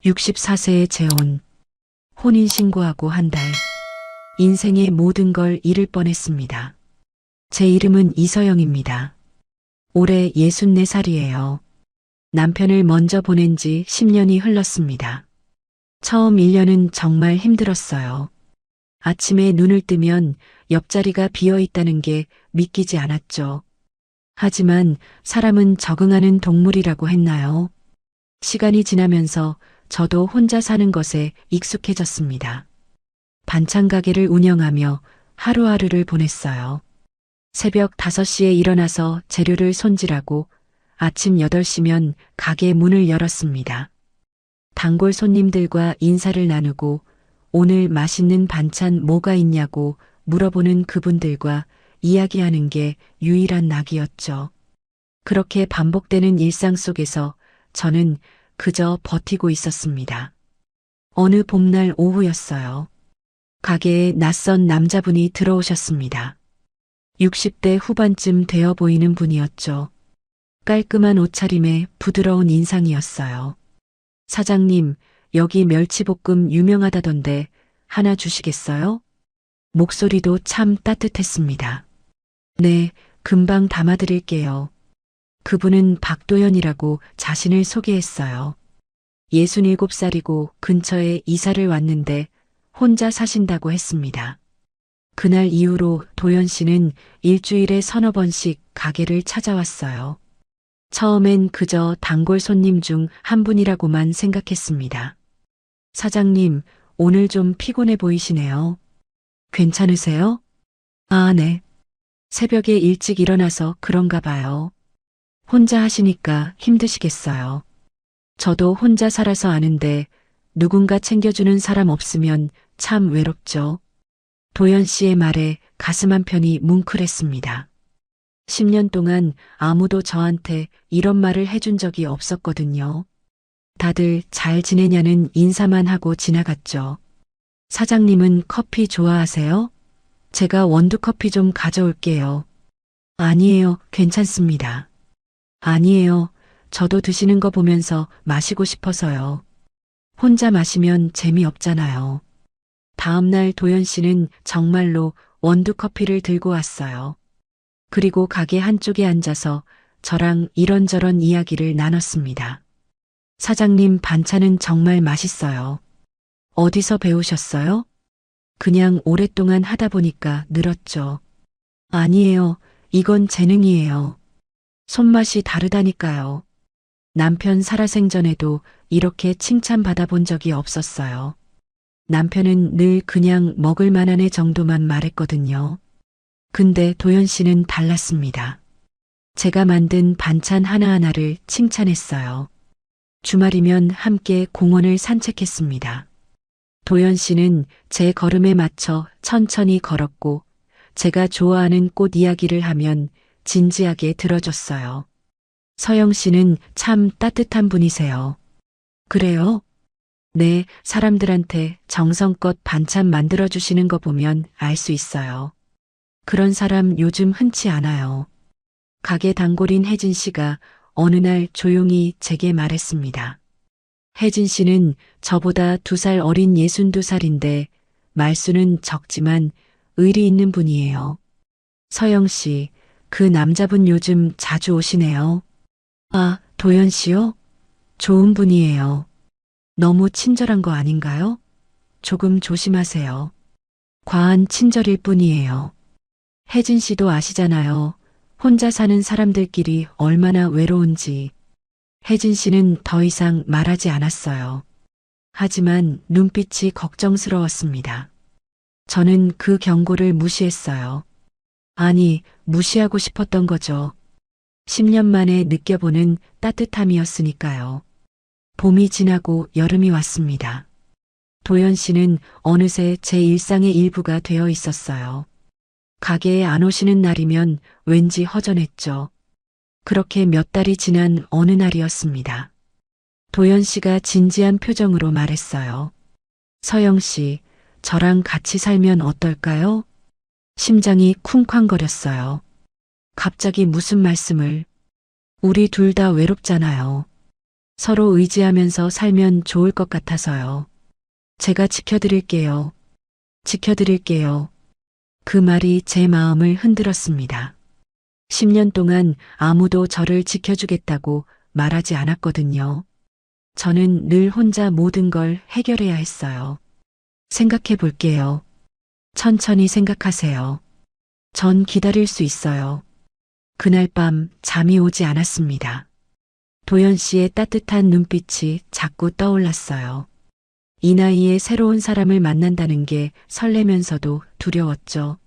64세에 재혼, 혼인신고하고 한 달, 인생의 모든 걸 잃을 뻔했습니다. 제 이름은 이서영입니다. 올해 64살이에요. 남편을 먼저 보낸 지 10년이 흘렀습니다. 처음 1년은 정말 힘들었어요. 아침에 눈을 뜨면 옆자리가 비어 있다는 게 믿기지 않았죠. 하지만 사람은 적응하는 동물이라고 했나요? 시간이 지나면서 저도 혼자 사는 것에 익숙해졌습니다. 반찬 가게를 운영하며 하루하루를 보냈어요. 새벽 5시에 일어나서 재료를 손질하고 아침 8시면 가게 문을 열었습니다. 단골 손님들과 인사를 나누고 오늘 맛있는 반찬 뭐가 있냐고 물어보는 그분들과 이야기하는 게 유일한 낙이었죠. 그렇게 반복되는 일상 속에서 저는 그저 버티고 있었습니다. 어느 봄날 오후였어요. 가게에 낯선 남자분이 들어오셨습니다. 60대 후반쯤 되어 보이는 분이었죠. 깔끔한 옷차림에 부드러운 인상이었어요. 사장님, 여기 멸치볶음 유명하다던데 하나 주시겠어요? 목소리도 참 따뜻했습니다. 네, 금방 담아드릴게요. 그분은 박도연이라고 자신을 소개했어요. 67살이고 근처에 이사를 왔는데 혼자 사신다고 했습니다. 그날 이후로 도연 씨는 일주일에 3~4번씩 가게를 찾아왔어요. 처음엔 그저 단골 손님 중 한 분이라고만 생각했습니다. 사장님, 오늘 좀 피곤해 보이시네요. 괜찮으세요? 아, 네. 새벽에 일찍 일어나서 그런가 봐요. 혼자 하시니까 힘드시겠어요. 저도 혼자 살아서 아는데 누군가 챙겨주는 사람 없으면 참 외롭죠. 도연 씨의 말에 가슴 한편이 뭉클했습니다. 10년 동안 아무도 저한테 이런 말을 해준 적이 없었거든요. 다들 잘 지내냐는 인사만 하고 지나갔죠. 사장님은 커피 좋아하세요? 제가 원두커피 좀 가져올게요. 아니에요, 괜찮습니다. 아니에요, 저도 드시는 거 보면서 마시고 싶어서요. 혼자 마시면 재미없잖아요. 다음날 도연 씨는 정말로 원두커피를 들고 왔어요. 그리고 가게 한쪽에 앉아서 저랑 이런저런 이야기를 나눴습니다. 사장님 반찬은 정말 맛있어요. 어디서 배우셨어요? 그냥 오랫동안 하다 보니까 늘었죠. 아니에요, 이건 재능이에요. 손맛이 다르다니까요. 남편 살아생전에도 이렇게 칭찬받아 본 적이 없었어요. 남편은 늘 그냥 먹을 만한 애 정도만 말했거든요. 근데 도연 씨는 달랐습니다. 제가 만든 반찬 하나하나를 칭찬했어요. 주말이면 함께 공원을 산책했습니다. 도연 씨는 제 걸음에 맞춰 천천히 걸었고 제가 좋아하는 꽃 이야기를 하면 진지하게 들어줬어요. 서영 씨는 참 따뜻한 분이세요. 그래요? 네, 사람들한테 정성껏 반찬 만들어주시는 거 보면 알 수 있어요. 그런 사람 요즘 흔치 않아요. 가게 단골인 혜진 씨가 어느 날 조용히 제게 말했습니다. 혜진 씨는 저보다 2살 어린 62살인데 말수는 적지만 의리 있는 분이에요. 서영 씨, 그 남자분 요즘 자주 오시네요. 아, 도연 씨요? 좋은 분이에요. 너무 친절한 거 아닌가요? 조금 조심하세요. 과한 친절일 뿐이에요. 혜진 씨도 아시잖아요. 혼자 사는 사람들끼리 얼마나 외로운지. 혜진 씨는 더 이상 말하지 않았어요. 하지만 눈빛이 걱정스러웠습니다. 저는 그 경고를 무시했어요. 아니, 무시하고 싶었던 거죠. 10년 만에 느껴보는 따뜻함이었으니까요. 봄이 지나고 여름이 왔습니다. 도연 씨는 어느새 제 일상의 일부가 되어 있었어요. 가게에 안 오시는 날이면 왠지 허전했죠. 그렇게 몇 달이 지난 어느 날이었습니다. 도연 씨가 진지한 표정으로 말했어요. 서영 씨, 저랑 같이 살면 어떨까요? 심장이 쿵쾅거렸어요. 갑자기 무슨 말씀을? 우리 둘 다 외롭잖아요. 서로 의지하면서 살면 좋을 것 같아서요. 제가 지켜드릴게요. 지켜드릴게요. 그 말이 제 마음을 흔들었습니다. 10년 동안 아무도 저를 지켜주겠다고 말하지 않았거든요. 저는 늘 혼자 모든 걸 해결해야 했어요. 생각해 볼게요. 천천히 생각하세요. 전 기다릴 수 있어요. 그날 밤 잠이 오지 않았습니다. 도연 씨의 따뜻한 눈빛이 자꾸 떠올랐어요. 이 나이에 새로운 사람을 만난다는 게 설레면서도 두려웠죠.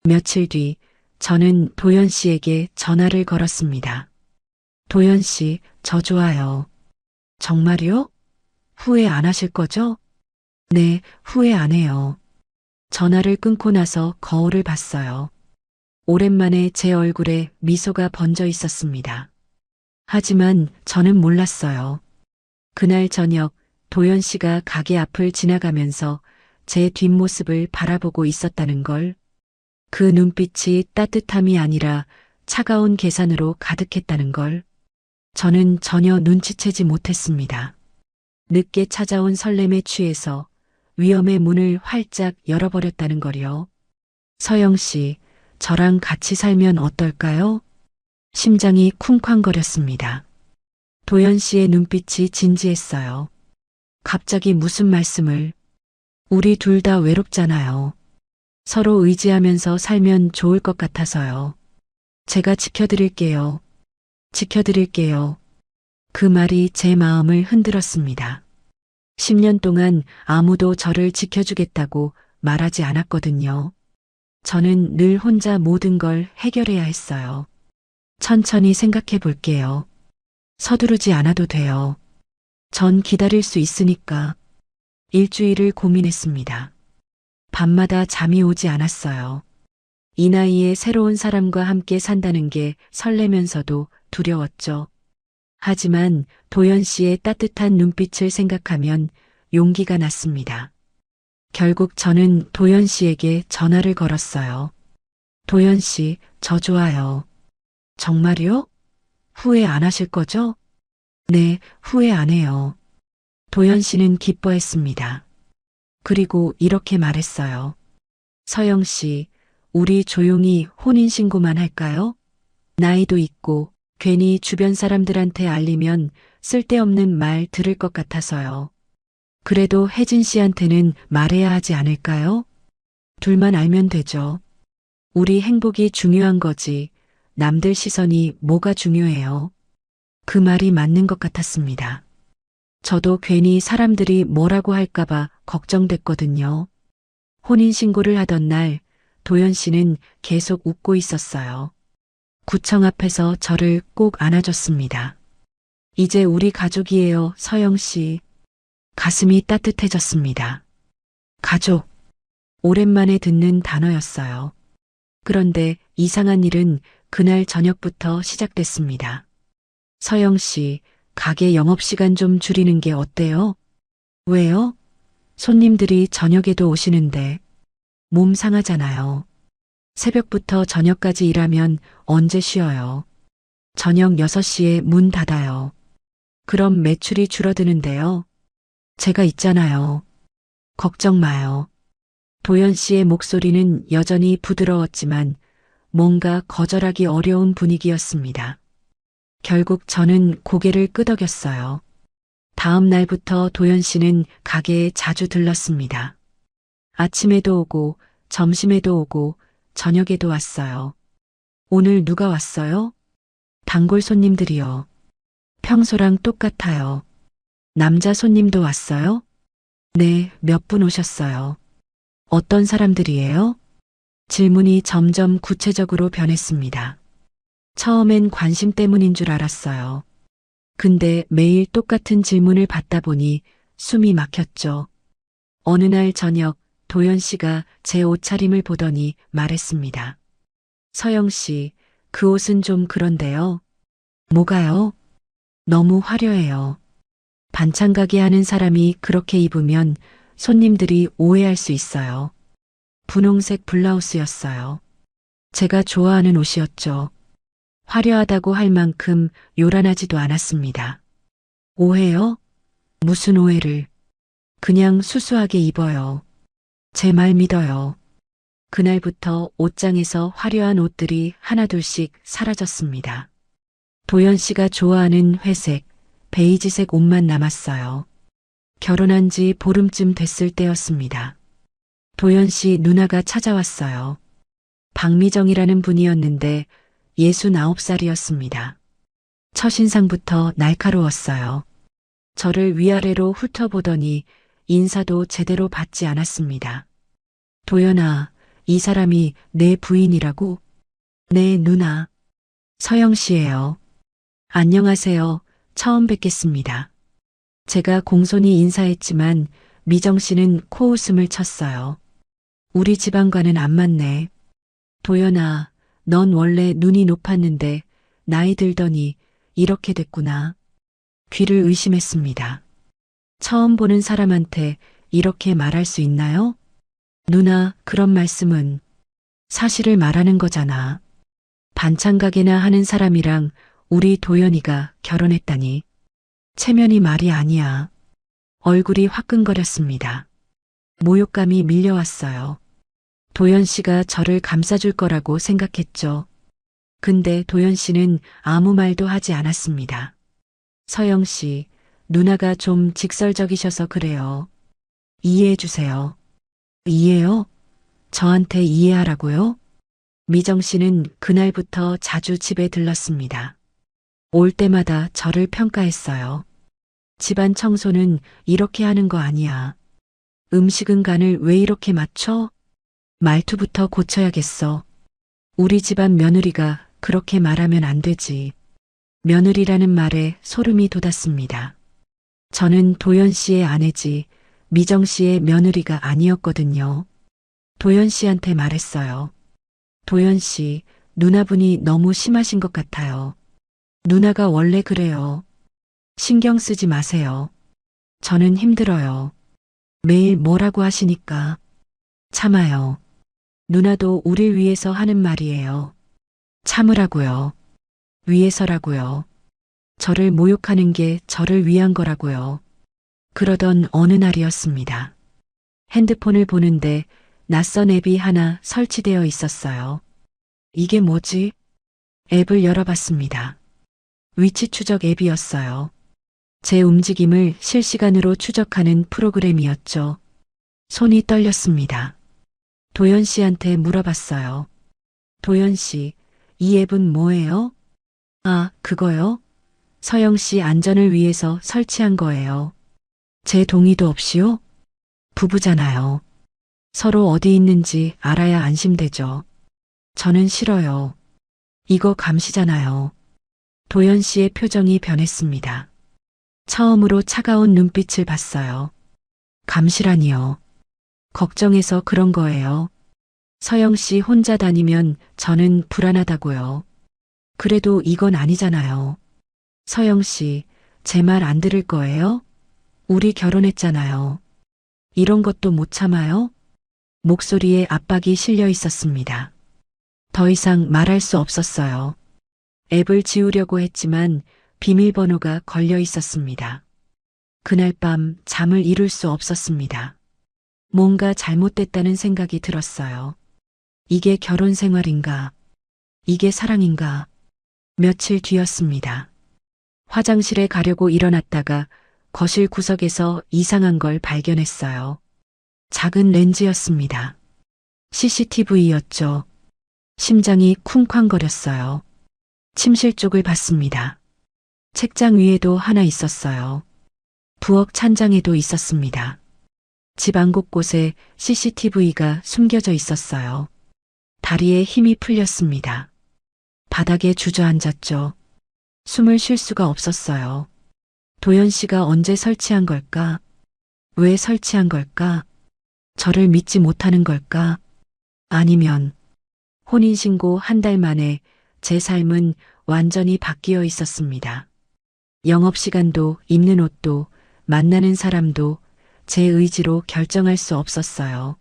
며칠 뒤 저는 도연 씨에게 전화를 걸었습니다. 도연 씨, 저 좋아요. 정말요? 후회 안 하실 거죠? 네, 후회 안 해요. 전화를 끊고 나서 거울을 봤어요. 오랜만에 제 얼굴에 미소가 번져 있었습니다. 하지만 저는 몰랐어요. 그날 저녁 도연 씨가 가게 앞을 지나가면서 제 뒷모습을 바라보고 있었다는 걸, 그 눈빛이 따뜻함이 아니라 차가운 계산으로 가득했다는 걸, 저는 전혀 눈치채지 못했습니다. 늦게 찾아온 설렘에 취해서 위험의 문을 활짝 열어버렸다는 걸요. 서영 씨, 저랑 같이 살면 어떨까요? 심장이 쿵쾅거렸습니다. 도연 씨의 눈빛이 진지했어요. 갑자기 무슨 말씀을? 우리 둘 다 외롭잖아요. 서로 의지하면서 살면 좋을 것 같아서요. 제가 지켜드릴게요. 지켜드릴게요. 그 말이 제 마음을 흔들었습니다. 10년 동안 아무도 저를 지켜주겠다고 말하지 않았거든요. 저는 늘 혼자 모든 걸 해결해야 했어요. 천천히 생각해 볼게요. 서두르지 않아도 돼요. 전 기다릴 수 있으니까. 일주일을 고민했습니다. 밤마다 잠이 오지 않았어요. 이 나이에 새로운 사람과 함께 산다는 게 설레면서도 두려웠죠. 하지만 도연 씨의 따뜻한 눈빛을 생각하면 용기가 났습니다. 결국 저는 도연 씨에게 전화를 걸었어요. 도연 씨, 저 좋아요. 정말요? 후회 안 하실 거죠? 네, 후회 안 해요. 도연 씨는 기뻐했습니다. 그리고 이렇게 말했어요. 서영 씨, 우리 조용히 혼인신고만 할까요? 나이도 있고 괜히 주변 사람들한테 알리면 쓸데없는 말 들을 것 같아서요. 그래도 혜진 씨한테는 말해야 하지 않을까요? 둘만 알면 되죠. 우리 행복이 중요한 거지. 남들 시선이 뭐가 중요해요. 그 말이 맞는 것 같았습니다. 저도 괜히 사람들이 뭐라고 할까봐 걱정됐거든요. 혼인신고를 하던 날 도연 씨는 계속 웃고 있었어요. 구청 앞에서 저를 꼭 안아줬습니다. 이제 우리 가족이에요, 서영 씨. 가슴이 따뜻해졌습니다. 가족. 오랜만에 듣는 단어였어요. 그런데 이상한 일은 그날 저녁부터 시작됐습니다. 서영 씨, 가게 영업시간 좀 줄이는 게 어때요? 왜요? 손님들이 저녁에도 오시는데 몸 상하잖아요. 새벽부터 저녁까지 일하면 언제 쉬어요? 저녁 6시에 문 닫아요. 그럼 매출이 줄어드는데요. 제가 있잖아요. 걱정 마요. 도연 씨의 목소리는 여전히 부드러웠지만 뭔가 거절하기 어려운 분위기였습니다. 결국 저는 고개를 끄덕였어요. 다음 날부터 도연 씨는 가게에 자주 들렀습니다. 아침에도 오고 점심에도 오고 저녁에도 왔어요. 오늘 누가 왔어요? 단골 손님들이요. 평소랑 똑같아요. 남자 손님도 왔어요? 네, 몇 분 오셨어요. 어떤 사람들이에요? 질문이 점점 구체적으로 변했습니다. 처음엔 관심 때문인 줄 알았어요. 근데 매일 똑같은 질문을 받다 보니 숨이 막혔죠. 어느 날 저녁 도연 씨가 제 옷차림을 보더니 말했습니다. 서영 씨, 그 옷은 좀 그런데요. 뭐가요? 너무 화려해요. 반찬 가게 하는 사람이 그렇게 입으면 손님들이 오해할 수 있어요. 분홍색 블라우스였어요. 제가 좋아하는 옷이었죠. 화려하다고 할 만큼 요란하지도 않았습니다. 오해요? 무슨 오해를? 그냥 수수하게 입어요. 제 말 믿어요. 그날부터 옷장에서 화려한 옷들이 하나둘씩 사라졌습니다. 도연 씨가 좋아하는 회색, 베이지색 옷만 남았어요. 결혼한 지 보름쯤 됐을 때였습니다. 도연 씨 누나가 찾아왔어요. 박미정이라는 분이었는데 69살이었습니다. 첫인상부터 날카로웠어요. 저를 위아래로 훑어보더니 인사도 제대로 받지 않았습니다. 도연아, 이 사람이 내 부인이라고? 네, 누나. 서영 씨예요. 안녕하세요. 처음 뵙겠습니다. 제가 공손히 인사했지만 미정 씨는 코웃음을 쳤어요. 우리 집안과는 안 맞네. 도연아, 넌 원래 눈이 높았는데 나이 들더니 이렇게 됐구나. 귀를 의심했습니다. 처음 보는 사람한테 이렇게 말할 수 있나요? 누나, 그런 말씀은 사실을 말하는 거잖아. 반찬 가게나 하는 사람이랑 우리 도연이가 결혼했다니. 체면이 말이 아니야. 얼굴이 화끈거렸습니다. 모욕감이 밀려왔어요. 도연 씨가 저를 감싸줄 거라고 생각했죠. 근데 도연 씨는 아무 말도 하지 않았습니다. 서영 씨, 누나가 좀 직설적이셔서 그래요. 이해해 주세요. 이해요? 저한테 이해하라고요? 미정 씨는 그날부터 자주 집에 들렀습니다. 올 때마다 저를 평가했어요. 집안 청소는 이렇게 하는 거 아니야. 음식은 간을 왜 이렇게 맞춰? 말투부터 고쳐야겠어. 우리 집안 며느리가 그렇게 말하면 안 되지. 며느리라는 말에 소름이 돋았습니다. 저는 도연 씨의 아내지 미정 씨의 며느리가 아니었거든요. 도연 씨한테 말했어요. 도연 씨, 누나분이 너무 심하신 것 같아요. 누나가 원래 그래요. 신경 쓰지 마세요. 저는 힘들어요. 매일 뭐라고 하시니까. 참아요. 누나도 우릴 위해서 하는 말이에요. 참으라고요. 위해서라고요. 저를 모욕하는 게 저를 위한 거라고요. 그러던 어느 날이었습니다. 핸드폰을 보는데 낯선 앱이 하나 설치되어 있었어요. 이게 뭐지? 앱을 열어봤습니다. 위치 추적 앱이었어요. 제 움직임을 실시간으로 추적하는 프로그램이었죠. 손이 떨렸습니다. 도연 씨한테 물어봤어요. 도연 씨, 이 앱은 뭐예요? 아, 그거요? 서영 씨 안전을 위해서 설치한 거예요. 제 동의도 없이요? 부부잖아요. 서로 어디 있는지 알아야 안심되죠. 저는 싫어요. 이거 감시잖아요. 도연 씨의 표정이 변했습니다. 처음으로 차가운 눈빛을 봤어요. 감시라니요. 걱정해서 그런 거예요. 서영 씨 혼자 다니면 저는 불안하다고요. 그래도 이건 아니잖아요. 서영 씨, 제 말 안 들을 거예요? 우리 결혼했잖아요. 이런 것도 못 참아요? 목소리에 압박이 실려 있었습니다. 더 이상 말할 수 없었어요. 앱을 지우려고 했지만 비밀번호가 걸려 있었습니다. 그날 밤 잠을 이룰 수 없었습니다. 뭔가 잘못됐다는 생각이 들었어요. 이게 결혼 생활인가? 이게 사랑인가? 며칠 뒤였습니다. 화장실에 가려고 일어났다가 거실 구석에서 이상한 걸 발견했어요. 작은 렌즈였습니다. CCTV였죠. 심장이 쿵쾅거렸어요. 침실 쪽을 봤습니다. 책장 위에도 하나 있었어요. 부엌 찬장에도 있었습니다. 집 안 곳곳에 CCTV가 숨겨져 있었어요. 다리에 힘이 풀렸습니다. 바닥에 주저앉았죠. 숨을 쉴 수가 없었어요. 도연 씨가 언제 설치한 걸까? 왜 설치한 걸까? 저를 믿지 못하는 걸까? 아니면 혼인신고 한 달 만에 제 삶은 완전히 바뀌어 있었습니다. 영업시간도 입는 옷도 만나는 사람도 제 의지로 결정할 수 없었어요.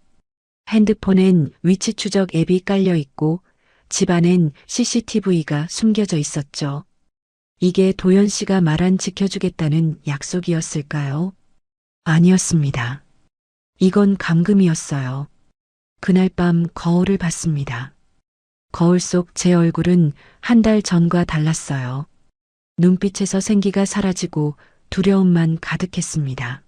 핸드폰엔 위치 추적 앱이 깔려 있고 집안엔 CCTV가 숨겨져 있었죠. 이게 도연 씨가 말한 지켜주겠다는 약속이었을까요? 아니었습니다. 이건 감금이었어요. 그날 밤 거울을 봤습니다. 거울 속 제 얼굴은 한 달 전과 달랐어요. 눈빛에서 생기가 사라지고 두려움만 가득했습니다.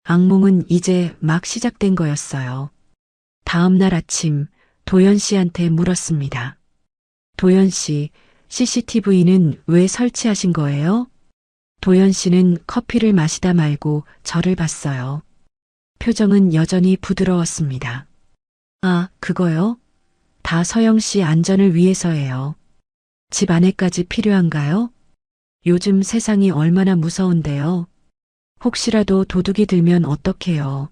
악몽은 이제 막 시작된 거였어요. 다음 날 아침 도연 씨한테 물었습니다. 도연 씨, CCTV는 왜 설치하신 거예요? 도연 씨는 커피를 마시다 말고 저를 봤어요. 표정은 여전히 부드러웠습니다. 아, 그거요? 다 서영 씨 안전을 위해서예요. 집 안에까지 필요한가요? 요즘 세상이 얼마나 무서운데요. 혹시라도 도둑이 들면 어떡해요.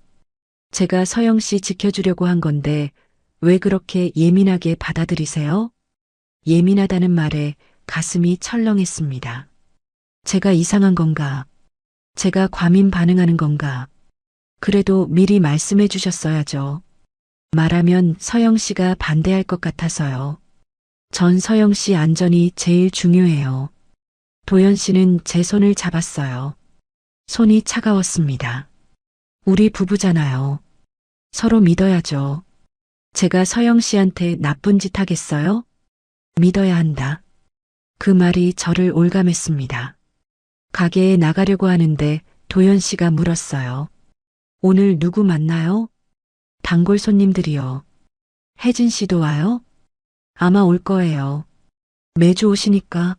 제가 서영 씨 지켜주려고 한 건데 왜 그렇게 예민하게 받아들이세요? 예민하다는 말에 가슴이 철렁했습니다. 제가 이상한 건가? 제가 과민 반응하는 건가? 그래도 미리 말씀해 주셨어야죠. 말하면 서영 씨가 반대할 것 같아서요. 전 서영 씨 안전이 제일 중요해요. 도연 씨는 제 손을 잡았어요. 손이 차가웠습니다. 우리 부부잖아요. 서로 믿어야죠. 제가 서영 씨한테 나쁜 짓 하겠어요? 믿어야 한다. 그 말이 저를 올감했습니다. 가게에 나가려고 하는데 도연 씨가 물었어요. 오늘 누구 만나요? 단골 손님들이요. 혜진 씨도 와요? 아마 올 거예요. 매주 오시니까.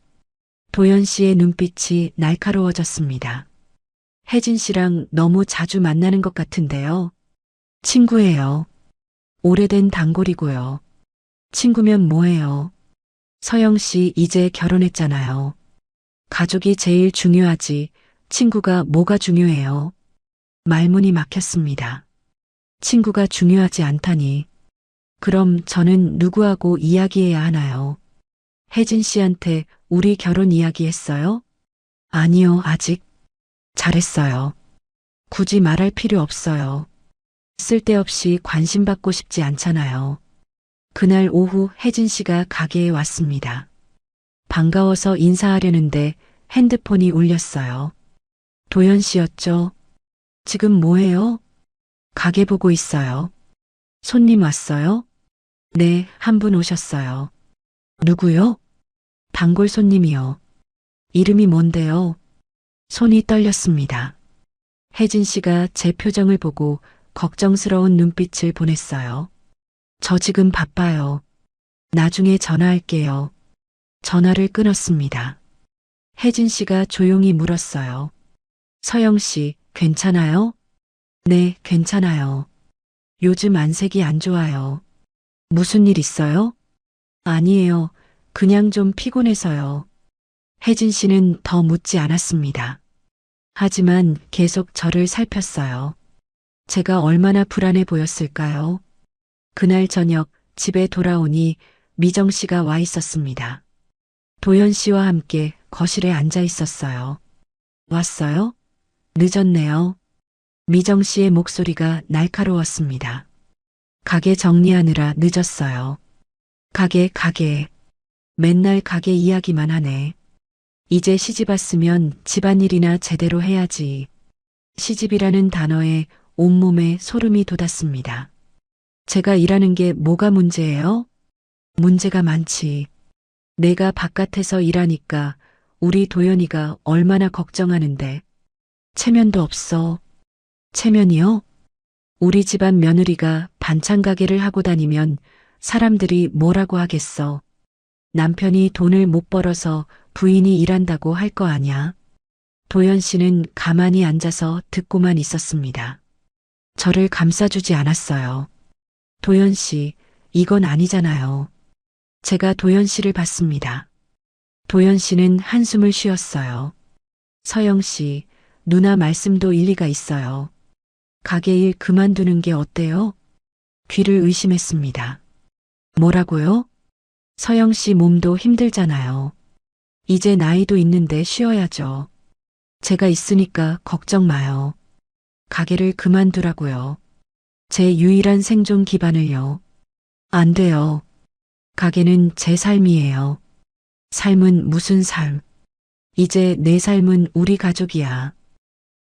도연 씨의 눈빛이 날카로워졌습니다. 혜진 씨랑 너무 자주 만나는 것 같은데요. 친구예요. 오래된 단골이고요. 친구면 뭐해요? 서영 씨 이제 결혼했잖아요. 가족이 제일 중요하지. 친구가 뭐가 중요해요? 말문이 막혔습니다. 친구가 중요하지 않다니. 그럼 저는 누구하고 이야기해야 하나요? 혜진 씨한테 우리 결혼 이야기했어요? 아니요, 아직. 잘했어요. 굳이 말할 필요 없어요. 쓸데없이 관심받고 싶지 않잖아요. 그날 오후 혜진 씨가 가게에 왔습니다. 반가워서 인사하려는데 핸드폰이 울렸어요. 도연 씨였죠? 지금 뭐해요? 가게 보고 있어요. 손님 왔어요? 네, 한 분 오셨어요. 누구요? 단골 손님이요. 이름이 뭔데요? 손이 떨렸습니다. 혜진 씨가 제 표정을 보고 걱정스러운 눈빛을 보냈어요. 저 지금 바빠요. 나중에 전화할게요. 전화를 끊었습니다. 혜진 씨가 조용히 물었어요. 서영 씨, 괜찮아요? 네, 괜찮아요. 요즘 안색이 안 좋아요. 무슨 일 있어요? 아니에요. 그냥 좀 피곤해서요. 혜진 씨는 더 묻지 않았습니다. 하지만 계속 저를 살폈어요. 제가 얼마나 불안해 보였을까요? 그날 저녁 집에 돌아오니 미정 씨가 와 있었습니다. 도연 씨와 함께 거실에 앉아 있었어요. 왔어요? 늦었네요. 미정 씨의 목소리가 날카로웠습니다. 가게 정리하느라 늦었어요. 가게. 맨날 가게 이야기만 하네. 이제 시집 왔으면 집안일이나 제대로 해야지. 시집이라는 단어에 온몸에 소름이 돋았습니다. 제가 일하는 게 뭐가 문제예요? 문제가 많지. 내가 바깥에서 일하니까 우리 도연이가 얼마나 걱정하는데. 체면도 없어. 체면이요? 우리 집안 며느리가 반찬 가게를 하고 다니면 사람들이 뭐라고 하겠어. 남편이 돈을 못 벌어서 부인이 일한다고 할 거 아냐. 도연 씨는 가만히 앉아서 듣고만 있었습니다. 저를 감싸주지 않았어요. 도연 씨, 이건 아니잖아요. 제가 도연 씨를 봤습니다. 도연 씨는 한숨을 쉬었어요. 서영 씨, 누나 말씀도 일리가 있어요. 가게 일 그만두는 게 어때요? 귀를 의심했습니다. 뭐라고요? 서영 씨 몸도 힘들잖아요. 이제 나이도 있는데 쉬어야죠. 제가 있으니까 걱정 마요. 가게를 그만두라고요. 제 유일한 생존 기반을요. 안 돼요. 가게는 제 삶이에요. 삶은 무슨 삶? 이제 내 삶은 우리 가족이야.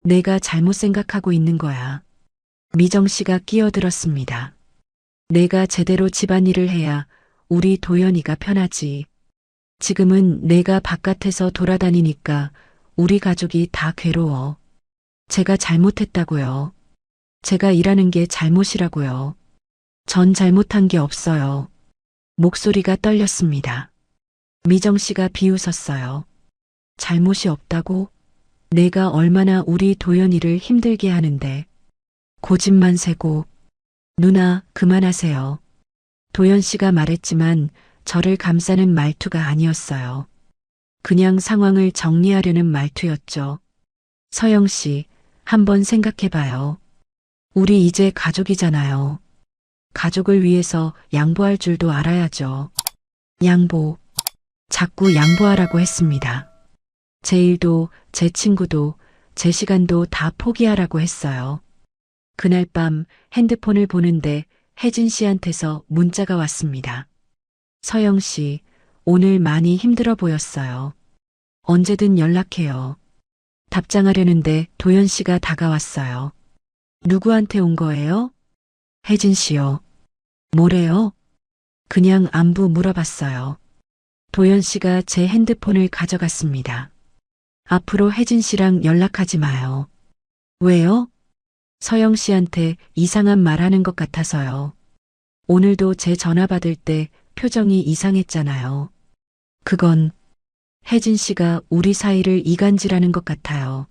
내가 잘못 생각하고 있는 거야. 미정 씨가 끼어들었습니다. 내가 제대로 집안일을 해야 우리 도연이가 편하지. 지금은 내가 바깥에서 돌아다니니까 우리 가족이 다 괴로워. 제가 잘못했다고요. 제가 일하는 게 잘못이라고요. 전 잘못한 게 없어요. 목소리가 떨렸습니다. 미정 씨가 비웃었어요. 잘못이 없다고? 내가 얼마나 우리 도연이를 힘들게 하는데. 고집만 세고. 누나, 그만하세요. 도연 씨가 말했지만 저를 감싸는 말투가 아니었어요. 그냥 상황을 정리하려는 말투였죠. 서영 씨, 한번 생각해봐요. 우리 이제 가족이잖아요. 가족을 위해서 양보할 줄도 알아야죠. 양보. 자꾸 양보하라고 했습니다. 제 일도, 제 친구도, 제 시간도 다 포기하라고 했어요. 그날 밤 핸드폰을 보는데 혜진 씨한테서 문자가 왔습니다. 서영 씨, 오늘 많이 힘들어 보였어요. 언제든 연락해요. 답장하려는데 도연 씨가 다가왔어요. 누구한테 온 거예요? 혜진 씨요. 뭐래요? 그냥 안부 물어봤어요. 도연 씨가 제 핸드폰을 가져갔습니다. 앞으로 혜진 씨랑 연락하지 마요. 왜요? 서영 씨한테 이상한 말 하는 것 같아서요. 오늘도 제 전화 받을 때 표정이 이상했잖아요. 그건 혜진 씨가 우리 사이를 이간질하는 것 같아요.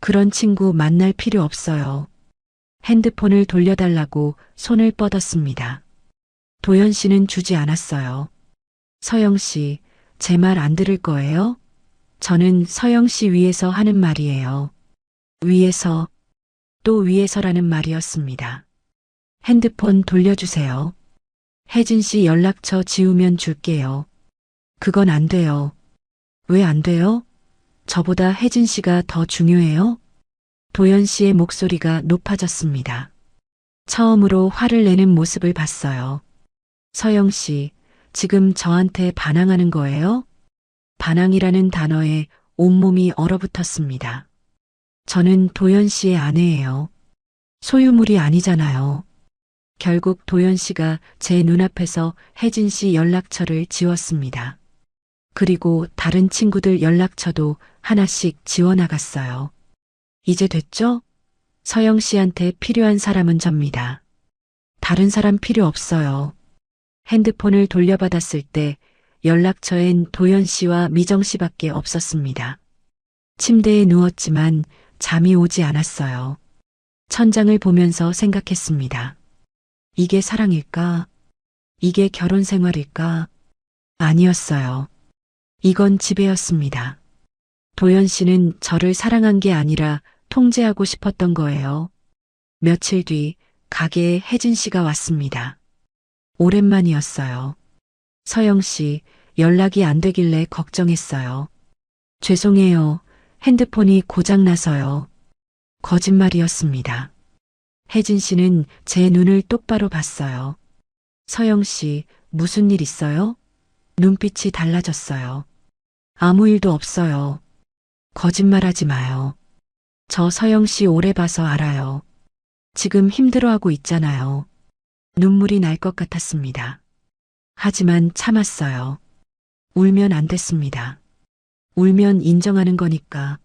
그런 친구 만날 필요 없어요. 핸드폰을 돌려달라고 손을 뻗었습니다. 도연 씨는 주지 않았어요. 서영 씨, 제 말 안 들을 거예요? 저는 서영 씨 위해서 하는 말이에요. 위해서, 또 위해서라는 말이었습니다. 핸드폰 돌려주세요. 혜진 씨 연락처 지우면 줄게요. 그건 안 돼요. 왜 안 돼요? 저보다 혜진 씨가 더 중요해요? 도연 씨의 목소리가 높아졌습니다. 처음으로 화를 내는 모습을 봤어요. 서영 씨, 지금 저한테 반항하는 거예요? 반항이라는 단어에 온몸이 얼어붙었습니다. 저는 도연 씨의 아내예요. 소유물이 아니잖아요. 결국 도연 씨가 제 눈앞에서 혜진 씨 연락처를 지웠습니다. 그리고 다른 친구들 연락처도 하나씩 지워나갔어요. 이제 됐죠? 서영 씨한테 필요한 사람은 접니다. 다른 사람 필요 없어요. 핸드폰을 돌려받았을 때 연락처엔 도연 씨와 미정 씨밖에 없었습니다. 침대에 누웠지만 잠이 오지 않았어요. 천장을 보면서 생각했습니다. 이게 사랑일까? 이게 결혼 생활일까? 아니었어요. 이건 지배였습니다. 도연 씨는 저를 사랑한 게 아니라 통제하고 싶었던 거예요. 며칠 뒤 가게에 혜진 씨가 왔습니다. 오랜만이었어요. 서영 씨, 연락이 안 되길래 걱정했어요. 죄송해요. 핸드폰이 고장나서요. 거짓말이었습니다. 혜진 씨는 제 눈을 똑바로 봤어요. 서영 씨, 무슨 일 있어요? 눈빛이 달라졌어요. 아무 일도 없어요. 거짓말하지 마요. 저 서영 씨 오래 봐서 알아요. 지금 힘들어하고 있잖아요. 눈물이 날 것 같았습니다. 하지만 참았어요. 울면 안 됐습니다. 울면 인정하는 거니까.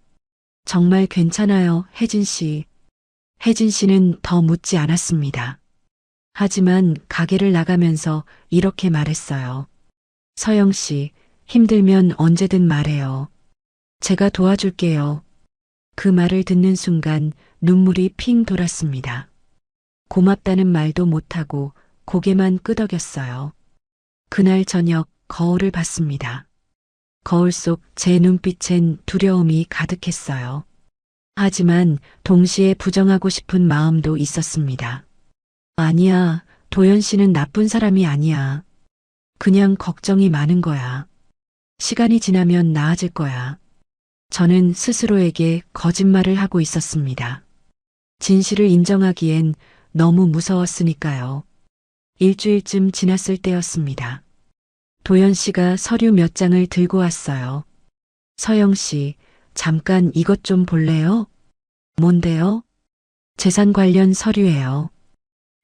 정말 괜찮아요, 혜진 씨. 혜진 씨는 더 묻지 않았습니다. 하지만 가게를 나가면서 이렇게 말했어요. 서영 씨, 힘들면 언제든 말해요. 제가 도와줄게요. 그 말을 듣는 순간 눈물이 핑 돌았습니다. 고맙다는 말도 못하고 고개만 끄덕였어요. 그날 저녁 거울을 봤습니다. 거울 속 제 눈빛엔 두려움이 가득했어요. 하지만 동시에 부정하고 싶은 마음도 있었습니다. 아니야, 도연 씨는 나쁜 사람이 아니야. 그냥 걱정이 많은 거야. 시간이 지나면 나아질 거야. 저는 스스로에게 거짓말을 하고 있었습니다. 진실을 인정하기엔 너무 무서웠으니까요. 일주일쯤 지났을 때였습니다. 도연 씨가 서류 몇 장을 들고 왔어요. 서영 씨, 잠깐 이것 좀 볼래요? 뭔데요? 재산 관련 서류예요.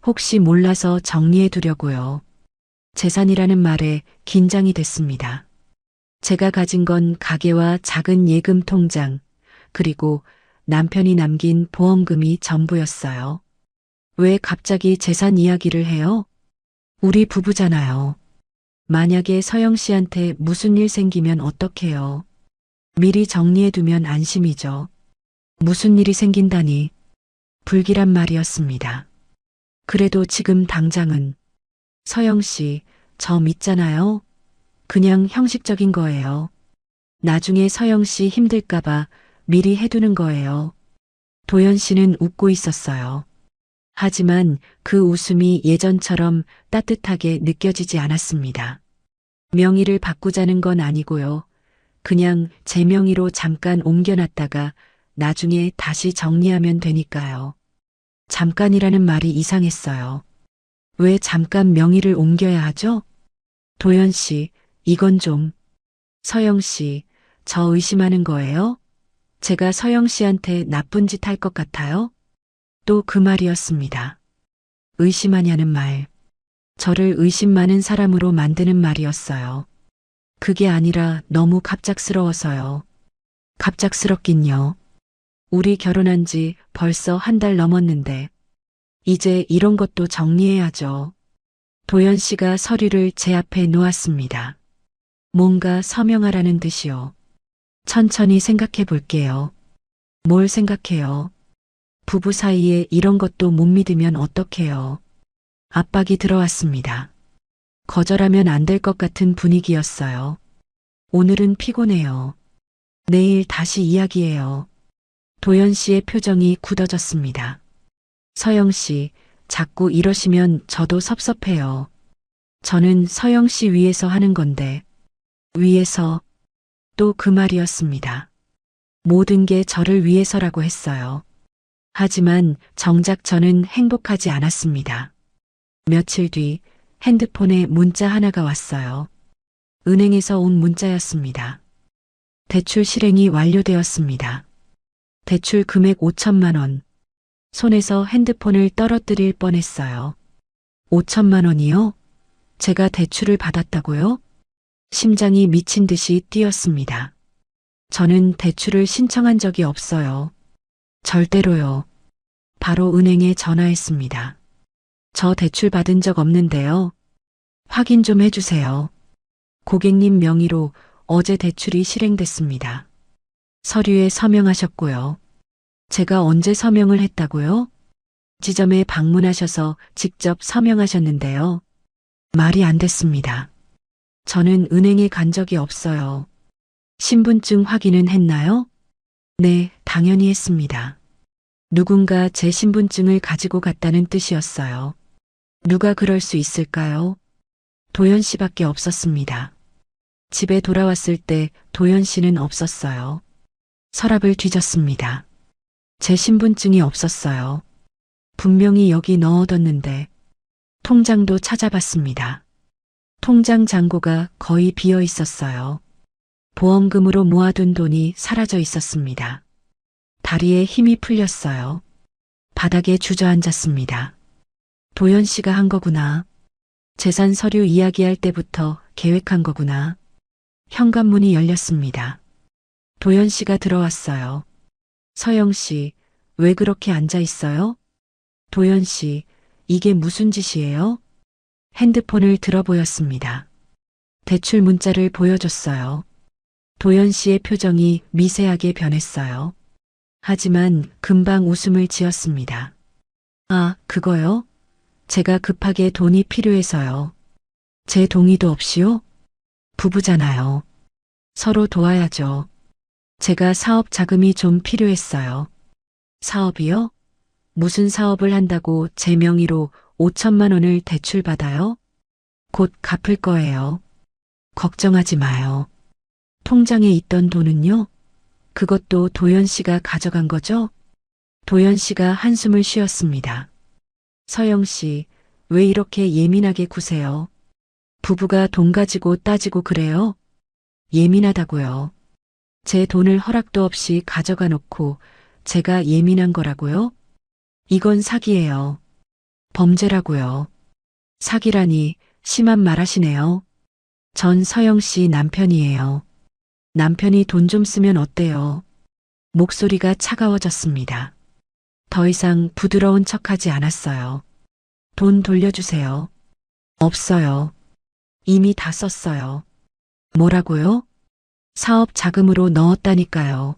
혹시 몰라서 정리해 두려고요. 재산이라는 말에 긴장이 됐습니다. 제가 가진 건 가게와 작은 예금 통장, 그리고 남편이 남긴 보험금이 전부였어요. 왜 갑자기 재산 이야기를 해요? 우리 부부잖아요. 만약에 서영 씨한테 무슨 일 생기면 어떡해요? 미리 정리해두면 안심이죠. 무슨 일이 생긴다니. 불길한 말이었습니다. 그래도 지금 당장은 서영 씨, 저 믿잖아요. 그냥 형식적인 거예요. 나중에 서영 씨 힘들까봐 미리 해두는 거예요. 도연 씨는 웃고 있었어요. 하지만 그 웃음이 예전처럼 따뜻하게 느껴지지 않았습니다. 명의를 바꾸자는 건 아니고요. 그냥 제 명의로 잠깐 옮겨놨다가 나중에 다시 정리하면 되니까요. 잠깐이라는 말이 이상했어요. 왜 잠깐 명의를 옮겨야 하죠? 도연 씨, 이건 좀. 서영 씨, 저 의심하는 거예요? 제가 서영 씨한테 나쁜 짓 할 것 같아요? 또 그 말이었습니다. 의심하냐는 말. 저를 의심 많은 사람으로 만드는 말이었어요. 그게 아니라 너무 갑작스러워서요. 갑작스럽긴요. 우리 결혼한 지 벌써 한 달 넘었는데, 이제 이런 것도 정리해야죠. 도연 씨가 서류를 제 앞에 놓았습니다. 뭔가 서명하라는 듯이요. 천천히 생각해 볼게요. 뭘 생각해요? 부부 사이에 이런 것도 못 믿으면 어떡해요? 압박이 들어왔습니다. 거절하면 안 될 것 같은 분위기였어요. 오늘은 피곤해요. 내일 다시 이야기해요. 도연 씨의 표정이 굳어졌습니다. 서영 씨, 자꾸 이러시면 저도 섭섭해요. 저는 서영 씨 위해서 하는 건데, 위해서, 또 그 말이었습니다. 모든 게 저를 위해서라고 했어요. 하지만 정작 저는 행복하지 않았습니다. 며칠 뒤 핸드폰에 문자 하나가 왔어요. 은행에서 온 문자였습니다. 대출 실행이 완료되었습니다. 대출 금액 5천만 원. 손에서 핸드폰을 떨어뜨릴 뻔했어요. 5천만 원이요? 제가 대출을 받았다고요? 심장이 미친 듯이 뛰었습니다. 저는 대출을 신청한 적이 없어요. 절대로요. 바로 은행에 전화했습니다. 저 대출 받은 적 없는데요. 확인 좀 해주세요. 고객님 명의로 어제 대출이 실행됐습니다. 서류에 서명하셨고요. 제가 언제 서명을 했다고요? 지점에 방문하셔서 직접 서명하셨는데요. 말이 안 됐습니다. 저는 은행에 간 적이 없어요. 신분증 확인은 했나요? 네, 당연히 했습니다. 누군가 제 신분증을 가지고 갔다는 뜻이었어요. 누가 그럴 수 있을까요? 도연 씨밖에 없었습니다. 집에 돌아왔을 때 도연 씨는 없었어요. 서랍을 뒤졌습니다. 제 신분증이 없었어요. 분명히 여기 넣어뒀는데 통장도 찾아봤습니다. 통장 잔고가 거의 비어 있었어요. 보험금으로 모아둔 돈이 사라져 있었습니다. 다리에 힘이 풀렸어요. 바닥에 주저앉았습니다. 도연 씨가 한 거구나. 재산 서류 이야기할 때부터 계획한 거구나. 현관문이 열렸습니다. 도연 씨가 들어왔어요. 서영 씨, 왜 그렇게 앉아 있어요? 도연 씨, 이게 무슨 짓이에요? 핸드폰을 들어보였습니다. 대출 문자를 보여줬어요. 도연 씨의 표정이 미세하게 변했어요. 하지만 금방 웃음을 지었습니다. 아, 그거요? 제가 급하게 돈이 필요해서요. 제 동의도 없이요? 부부잖아요. 서로 도와야죠. 제가 사업 자금이 좀 필요했어요. 사업이요? 무슨 사업을 한다고 제 명의로 5천만 원을 대출받아요? 곧 갚을 거예요. 걱정하지 마요. 통장에 있던 돈은요? 그것도 도연 씨가 가져간 거죠? 도연 씨가 한숨을 쉬었습니다. 서영 씨, 왜 이렇게 예민하게 구세요? 부부가 돈 가지고 따지고 그래요? 예민하다고요. 제 돈을 허락도 없이 가져가 놓고 제가 예민한 거라고요? 이건 사기예요. 범죄라고요. 사기라니 심한 말 하시네요. 전 서영 씨 남편이에요. 남편이 돈 좀 쓰면 어때요? 목소리가 차가워졌습니다. 더 이상 부드러운 척하지 않았어요. 돈 돌려주세요. 없어요. 이미 다 썼어요. 뭐라고요? 사업 자금으로 넣었다니까요.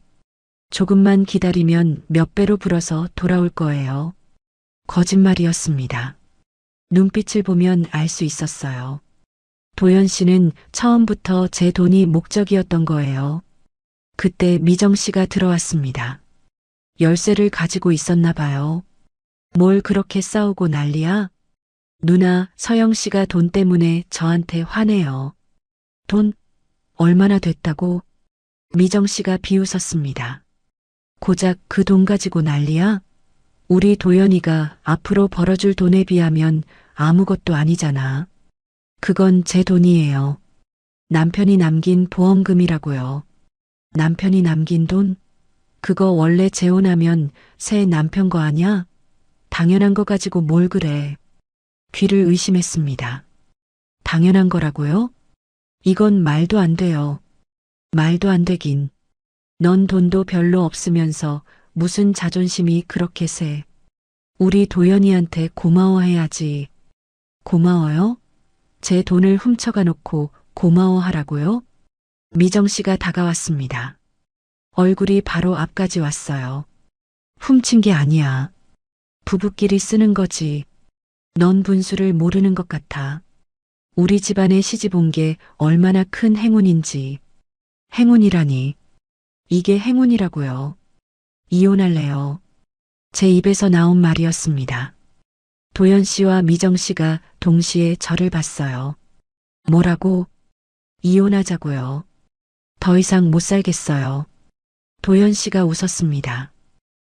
조금만 기다리면 몇 배로 불어서 돌아올 거예요. 거짓말이었습니다. 눈빛을 보면 알 수 있었어요. 도연 씨는 처음부터 제 돈이 목적이었던 거예요. 그때 미정 씨가 들어왔습니다. 열쇠를 가지고 있었나 봐요. 뭘 그렇게 싸우고 난리야? 누나, 서영 씨가 돈 때문에 저한테 화내요. 돈 얼마나 됐다고? 미정 씨가 비웃었습니다. 고작 그 돈 가지고 난리야? 우리 도연이가 앞으로 벌어줄 돈에 비하면 아무것도 아니잖아. 그건 제 돈이에요. 남편이 남긴 보험금이라고요. 남편이 남긴 돈? 그거 원래 재혼하면 새 남편 거 아냐? 당연한 거 가지고 뭘 그래. 귀를 의심했습니다. 당연한 거라고요? 이건 말도 안 돼요. 말도 안 되긴. 넌 돈도 별로 없으면서 무슨 자존심이 그렇게 세. 우리 도연이한테 고마워해야지. 고마워요? 제 돈을 훔쳐가 놓고 고마워하라고요? 미정 씨가 다가왔습니다. 얼굴이 바로 앞까지 왔어요. 훔친 게 아니야. 부부끼리 쓰는 거지. 넌 분수를 모르는 것 같아. 우리 집안에 시집 온 게 얼마나 큰 행운인지. 행운이라니. 이게 행운이라고요. 이혼할래요. 제 입에서 나온 말이었습니다. 도연 씨와 미정 씨가 동시에 저를 봤어요. 뭐라고? 이혼하자고요. 더 이상 못 살겠어요. 도연 씨가 웃었습니다.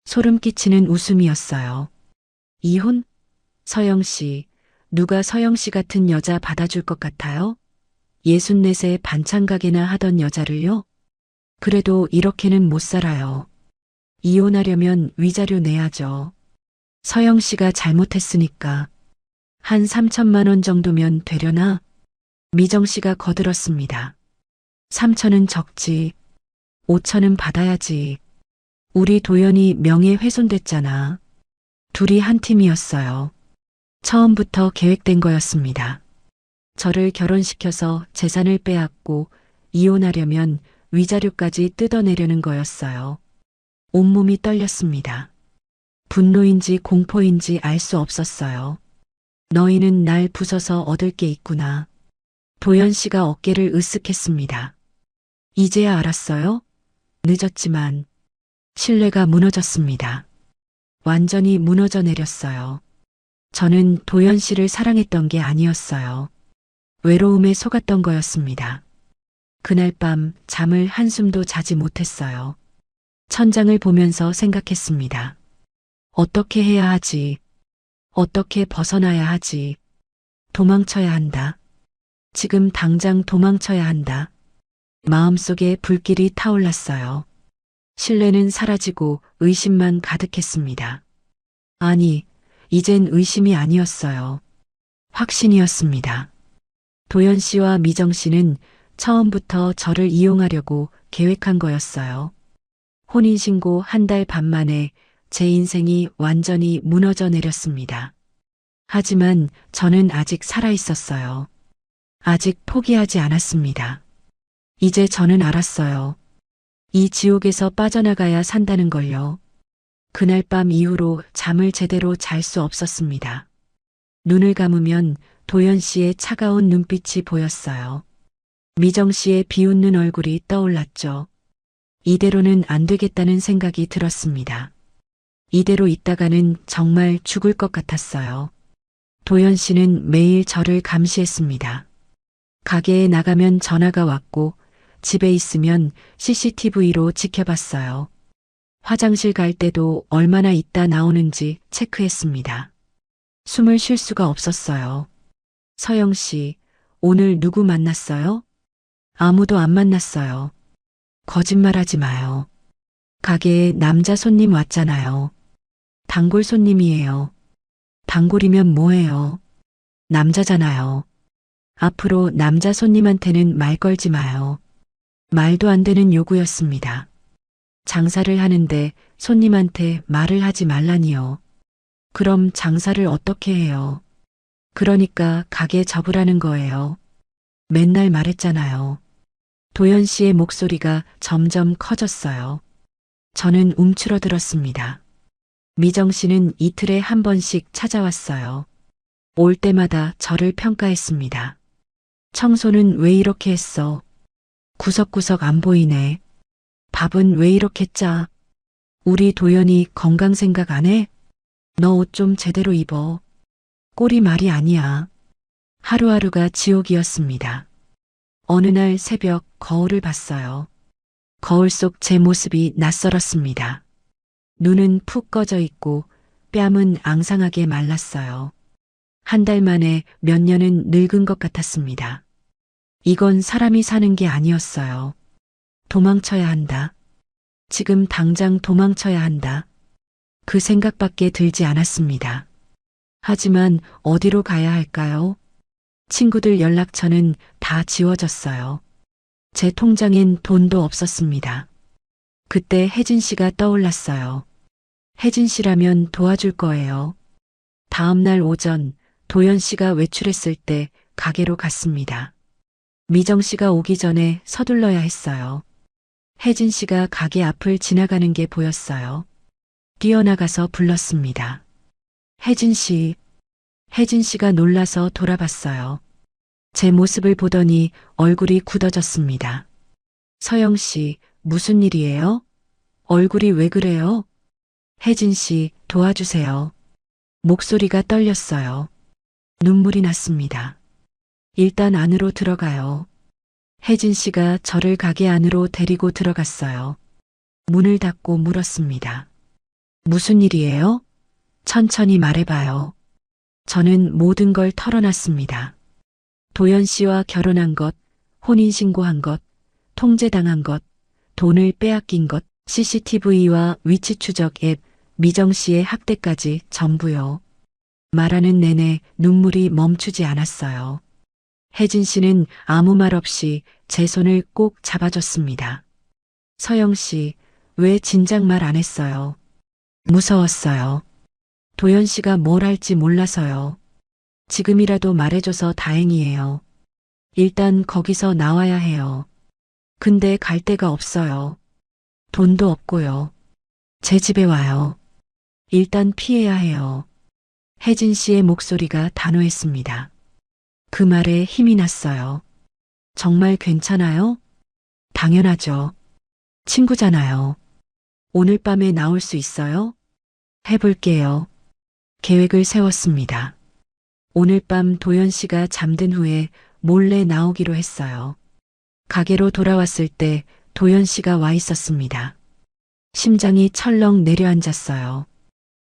소름 끼치는 웃음이었어요. 이혼? 서영 씨, 누가 서영 씨 같은 여자 받아줄 것 같아요? 64세 반찬 가게나 하던 여자를요? 그래도 이렇게는 못 살아요. 이혼하려면 위자료 내야죠. 서영 씨가 잘못했으니까. 한 3천만 원 정도면 되려나? 미정 씨가 거들었습니다. 3천은 적지. 5천은 받아야지. 우리 도연이 명예훼손됐잖아. 둘이 한 팀이었어요. 처음부터 계획된 거였습니다. 저를 결혼시켜서 재산을 빼앗고 이혼하려면 위자료까지 뜯어내려는 거였어요. 온몸이 떨렸습니다. 분노인지 공포인지 알 수 없었어요. 너희는 날 부숴서 얻을 게 있구나. 도연 씨가 어깨를 으쓱했습니다. 이제야 알았어요? 늦었지만 신뢰가 무너졌습니다. 완전히 무너져 내렸어요. 저는 도연 씨를 사랑했던 게 아니었어요. 외로움에 속았던 거였습니다. 그날 밤 잠을 한숨도 자지 못했어요. 천장을 보면서 생각했습니다. 어떻게 해야 하지? 어떻게 벗어나야 하지? 도망쳐야 한다. 지금 당장 도망쳐야 한다. 마음속에 불길이 타올랐어요. 신뢰는 사라지고 의심만 가득했습니다. 아니, 이젠 의심이 아니었어요. 확신이었습니다. 도연 씨와 미정 씨는 처음부터 저를 이용하려고 계획한 거였어요. 혼인신고 한 달 반 만에 제 인생이 완전히 무너져 내렸습니다. 하지만 저는 아직 살아 있었어요. 아직 포기하지 않았습니다. 이제 저는 알았어요. 이 지옥에서 빠져나가야 산다는 걸요. 그날 밤 이후로 잠을 제대로 잘 수 없었습니다. 눈을 감으면 도연 씨의 차가운 눈빛이 보였어요. 미정 씨의 비웃는 얼굴이 떠올랐죠. 이대로는 안 되겠다는 생각이 들었습니다. 이대로 있다가는 정말 죽을 것 같았어요. 도연 씨는 매일 저를 감시했습니다. 가게에 나가면 전화가 왔고 집에 있으면 CCTV로 지켜봤어요. 화장실 갈 때도 얼마나 있다 나오는지 체크했습니다. 숨을 쉴 수가 없었어요. 서영 씨, 오늘 누구 만났어요? 아무도 안 만났어요. 거짓말하지 마요. 가게에 남자 손님 왔잖아요. 단골 손님이에요. 단골이면 뭐해요? 남자잖아요. 앞으로 남자 손님한테는 말 걸지 마요. 말도 안 되는 요구였습니다. 장사를 하는데 손님한테 말을 하지 말라니요. 그럼 장사를 어떻게 해요? 그러니까 가게 접으라는 거예요. 맨날 말했잖아요. 도연 씨의 목소리가 점점 커졌어요. 저는 움츠러들었습니다. 미정 씨는 이틀에 한 번씩 찾아왔어요. 올 때마다 저를 평가했습니다. 청소는 왜 이렇게 했어? 구석구석 안 보이네. 밥은 왜 이렇게 짜? 우리 도연이 건강 생각 안 해? 너 옷 좀 제대로 입어. 꼴이 말이 아니야. 하루하루가 지옥이었습니다. 어느 날 새벽 거울을 봤어요. 거울 속 제 모습이 낯설었습니다. 눈은 푹 꺼져 있고 뺨은 앙상하게 말랐어요. 한 달 만에 몇 년은 늙은 것 같았습니다. 이건 사람이 사는 게 아니었어요. 도망쳐야 한다. 지금 당장 도망쳐야 한다. 그 생각밖에 들지 않았습니다. 하지만 어디로 가야 할까요? 친구들 연락처는 다 지워졌어요. 제 통장엔 돈도 없었습니다. 그때 혜진 씨가 떠올랐어요. 혜진 씨라면 도와줄 거예요. 다음 날 오전 도연 씨가 외출했을 때 가게로 갔습니다. 미정 씨가 오기 전에 서둘러야 했어요. 혜진 씨가 가게 앞을 지나가는 게 보였어요. 뛰어나가서 불렀습니다. 혜진 씨. 혜진 씨가 놀라서 돌아봤어요. 제 모습을 보더니 얼굴이 굳어졌습니다. 서영 씨, 무슨 일이에요? 얼굴이 왜 그래요? 혜진 씨, 도와주세요. 목소리가 떨렸어요. 눈물이 났습니다. 일단 안으로 들어가요. 혜진 씨가 저를 가게 안으로 데리고 들어갔어요. 문을 닫고 물었습니다. 무슨 일이에요? 천천히 말해봐요. 저는 모든 걸 털어놨습니다. 도연 씨와 결혼한 것, 혼인신고한 것, 통제당한 것, 돈을 빼앗긴 것, CCTV와 위치 추적 앱, 미정 씨의 학대까지 전부요. 말하는 내내 눈물이 멈추지 않았어요. 혜진 씨는 아무 말 없이 제 손을 꼭 잡아줬습니다. 서영 씨, 왜 진작 말 안 했어요? 무서웠어요. 도연 씨가 뭘 할지 몰라서요. 지금이라도 말해줘서 다행이에요. 일단 거기서 나와야 해요. 근데 갈 데가 없어요. 돈도 없고요. 제 집에 와요. 일단 피해야 해요. 혜진 씨의 목소리가 단호했습니다. 그 말에 힘이 났어요. 정말 괜찮아요? 당연하죠. 친구잖아요. 오늘 밤에 나올 수 있어요? 해볼게요. 계획을 세웠습니다. 오늘 밤 도연 씨가 잠든 후에 몰래 나오기로 했어요. 가게로 돌아왔을 때 도연 씨가 와 있었습니다. 심장이 철렁 내려앉았어요.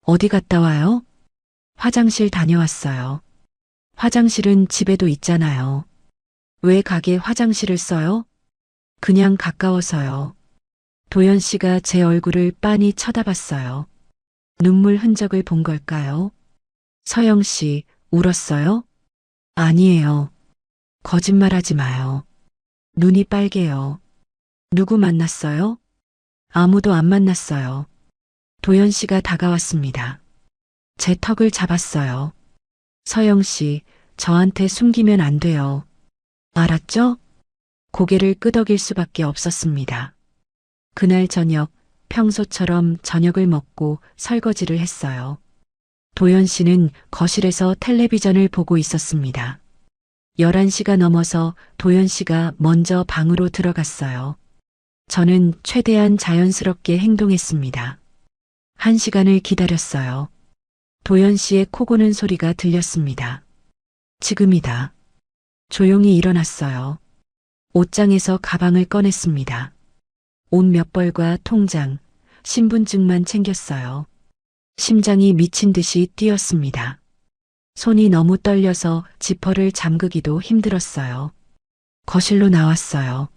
어디 갔다 와요? 화장실 다녀왔어요. 화장실은 집에도 있잖아요. 왜 가게 화장실을 써요? 그냥 가까워서요. 도연 씨가 제 얼굴을 빤히 쳐다봤어요. 눈물 흔적을 본 걸까요? 서영 씨, 울었어요? 아니에요. 거짓말하지 마요. 눈이 빨개요. 누구 만났어요? 아무도 안 만났어요. 도연 씨가 다가왔습니다. 제 턱을 잡았어요. 서영 씨, 저한테 숨기면 안 돼요. 알았죠? 고개를 끄덕일 수밖에 없었습니다. 그날 저녁, 평소처럼 저녁을 먹고 설거지를 했어요. 도연 씨는 거실에서 텔레비전을 보고 있었습니다. 11시가 넘어서 도연 씨가 먼저 방으로 들어갔어요. 저는 최대한 자연스럽게 행동했습니다. 1시간을 기다렸어요. 도연 씨의 코 고는 소리가 들렸습니다. 지금이다. 조용히 일어났어요. 옷장에서 가방을 꺼냈습니다. 옷 몇 벌과 통장, 신분증만 챙겼어요. 심장이 미친 듯이 뛰었습니다. 손이 너무 떨려서 지퍼를 잠그기도 힘들었어요. 거실로 나왔어요.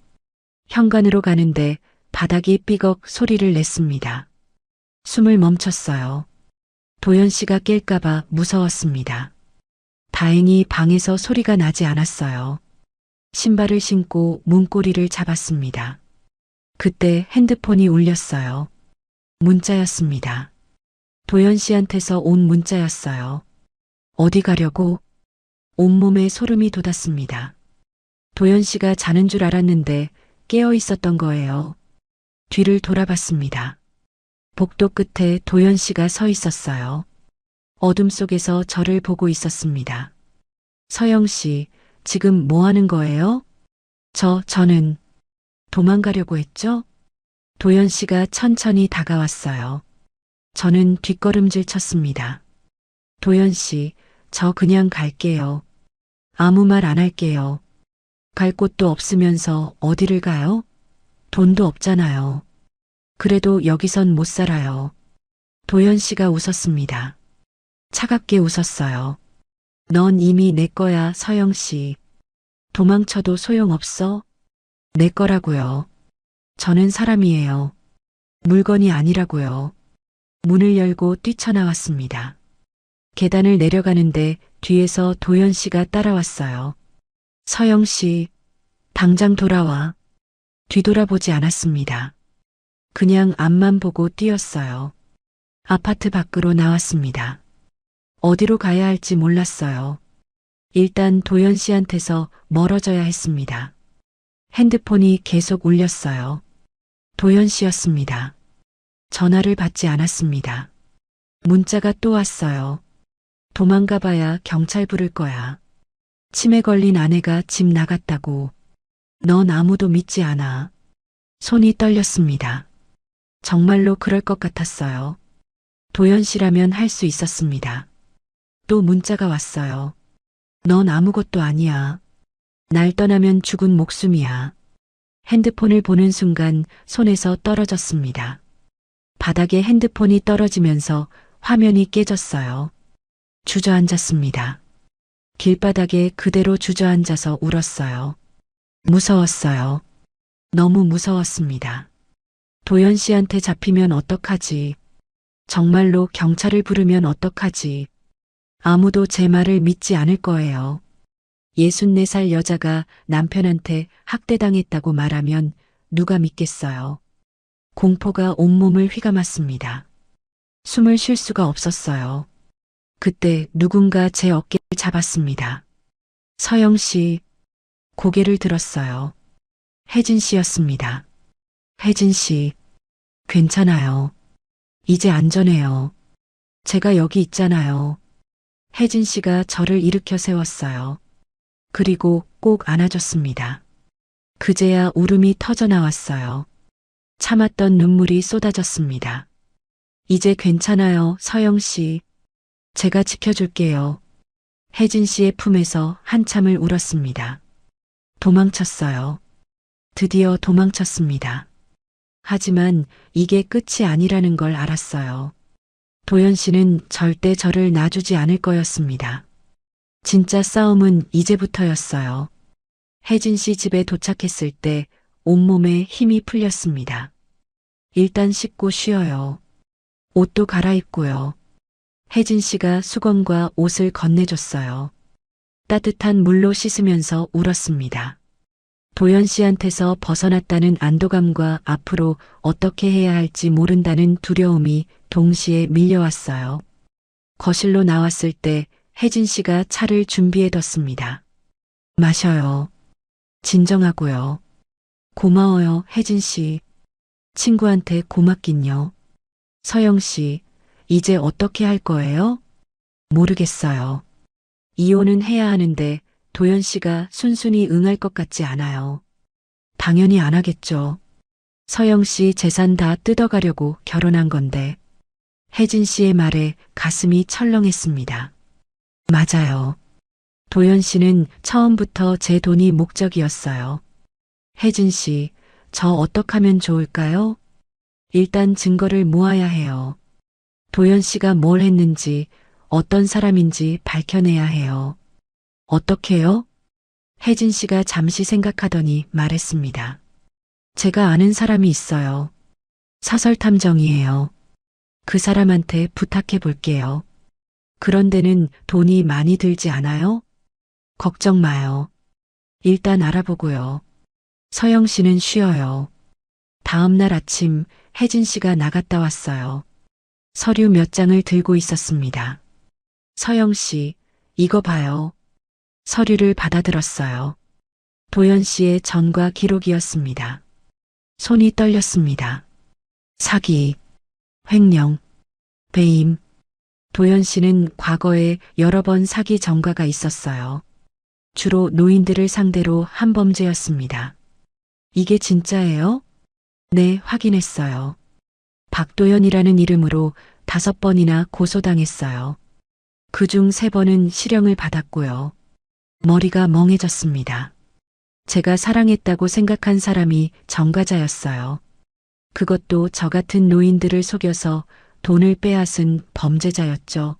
현관으로 가는데 바닥이 삐걱 소리를 냈습니다. 숨을 멈췄어요. 도연 씨가 깰까봐 무서웠습니다. 다행히 방에서 소리가 나지 않았어요. 신발을 신고 문고리를 잡았습니다. 그때 핸드폰이 울렸어요. 문자였습니다. 도연 씨한테서 온 문자였어요. 어디 가려고? 온몸에 소름이 돋았습니다. 도연 씨가 자는 줄 알았는데 깨어 있었던 거예요. 뒤를 돌아봤습니다. 복도 끝에 도연 씨가 서 있었어요. 어둠 속에서 저를 보고 있었습니다. 서영 씨, 지금 뭐 하는 거예요? 저는 도망가려고 했죠? 도연 씨가 천천히 다가왔어요. 저는 뒷걸음질 쳤습니다. 도연 씨, 저 그냥 갈게요. 아무 말 안 할게요. 갈 곳도 없으면서 어디를 가요? 돈도 없잖아요. 그래도 여기선 못 살아요. 도연 씨가 웃었습니다. 차갑게 웃었어요. 넌 이미 내 거야, 서영 씨. 도망쳐도 소용없어? 내 거라고요. 저는 사람이에요. 물건이 아니라고요. 문을 열고 뛰쳐나왔습니다. 계단을 내려가는데 뒤에서 도연 씨가 따라왔어요. 서영 씨, 당장 돌아와. 뒤돌아보지 않았습니다. 그냥 앞만 보고 뛰었어요. 아파트 밖으로 나왔습니다. 어디로 가야 할지 몰랐어요. 일단 도연 씨한테서 멀어져야 했습니다. 핸드폰이 계속 울렸어요. 도연 씨였습니다. 전화를 받지 않았습니다. 문자가 또 왔어요. 도망가 봐야 경찰 부를 거야. 치매 걸린 아내가 집 나갔다고. 넌 아무도 믿지 않아. 손이 떨렸습니다. 정말로 그럴 것 같았어요. 도연 씨라면 할 수 있었습니다. 또 문자가 왔어요. 넌 아무것도 아니야. 날 떠나면 죽은 목숨이야. 핸드폰을 보는 순간 손에서 떨어졌습니다. 바닥에 핸드폰이 떨어지면서 화면이 깨졌어요. 주저앉았습니다. 길바닥에 그대로 주저앉아서 울었어요. 무서웠어요. 너무 무서웠습니다. 도연 씨한테 잡히면 어떡하지? 정말로 경찰을 부르면 어떡하지? 아무도 제 말을 믿지 않을 거예요. 64살 여자가 남편한테 학대당했다고 말하면 누가 믿겠어요? 공포가 온몸을 휘감았습니다. 숨을 쉴 수가 없었어요. 그때 누군가 제 어깨를 잡았습니다. 서영 씨, 고개를 들었어요. 혜진 씨였습니다. 혜진 씨, 괜찮아요. 이제 안전해요. 제가 여기 있잖아요. 혜진 씨가 저를 일으켜 세웠어요. 그리고 꼭 안아줬습니다. 그제야 울음이 터져 나왔어요. 참았던 눈물이 쏟아졌습니다. 이제 괜찮아요, 서영 씨. 제가 지켜줄게요. 혜진 씨의 품에서 한참을 울었습니다. 도망쳤어요. 드디어 도망쳤습니다. 하지만 이게 끝이 아니라는 걸 알았어요. 도연 씨는 절대 저를 놔주지 않을 거였습니다. 진짜 싸움은 이제부터였어요. 혜진 씨 집에 도착했을 때 온몸에 힘이 풀렸습니다. 일단 씻고 쉬어요. 옷도 갈아입고요. 혜진 씨가 수건과 옷을 건네줬어요. 따뜻한 물로 씻으면서 울었습니다. 도연 씨한테서 벗어났다는 안도감과 앞으로 어떻게 해야 할지 모른다는 두려움이 동시에 밀려왔어요. 거실로 나왔을 때 혜진 씨가 차를 준비해뒀습니다. 마셔요. 진정하고요. 고마워요, 혜진 씨. 친구한테 고맙긴요. 서영 씨, 이제 어떻게 할 거예요? 모르겠어요. 이혼은 해야 하는데 도연 씨가 순순히 응할 것 같지 않아요. 당연히 안 하겠죠. 서영 씨 재산 다 뜯어가려고 결혼한 건데. 혜진 씨의 말에 가슴이 철렁했습니다. 맞아요. 도연 씨는 처음부터 제 돈이 목적이었어요. 혜진 씨, 저 어떡하면 좋을까요? 일단 증거를 모아야 해요. 도연 씨가 뭘 했는지, 어떤 사람인지 밝혀내야 해요. 어떻게요? 혜진 씨가 잠시 생각하더니 말했습니다. 제가 아는 사람이 있어요. 사설 탐정이에요. 그 사람한테 부탁해 볼게요. 그런 데는 돈이 많이 들지 않아요? 걱정 마요. 일단 알아보고요. 서영 씨는 쉬어요. 다음 날 아침 혜진 씨가 나갔다 왔어요. 서류 몇 장을 들고 있었습니다. 서영 씨, 이거 봐요. 서류를 받아들었어요. 도연 씨의 전과 기록이었습니다. 손이 떨렸습니다. 사기, 횡령, 배임. 도연 씨는 과거에 여러 번 사기 전과가 있었어요. 주로 노인들을 상대로 한 범죄였습니다. 이게 진짜예요? 네, 확인했어요. 박도연이라는 이름으로 5번이나 고소당했어요. 그중 3번은 실형을 받았고요. 머리가 멍해졌습니다. 제가 사랑했다고 생각한 사람이 전과자였어요. 그것도 저 같은 노인들을 속여서 돈을 빼앗은 범죄자였죠.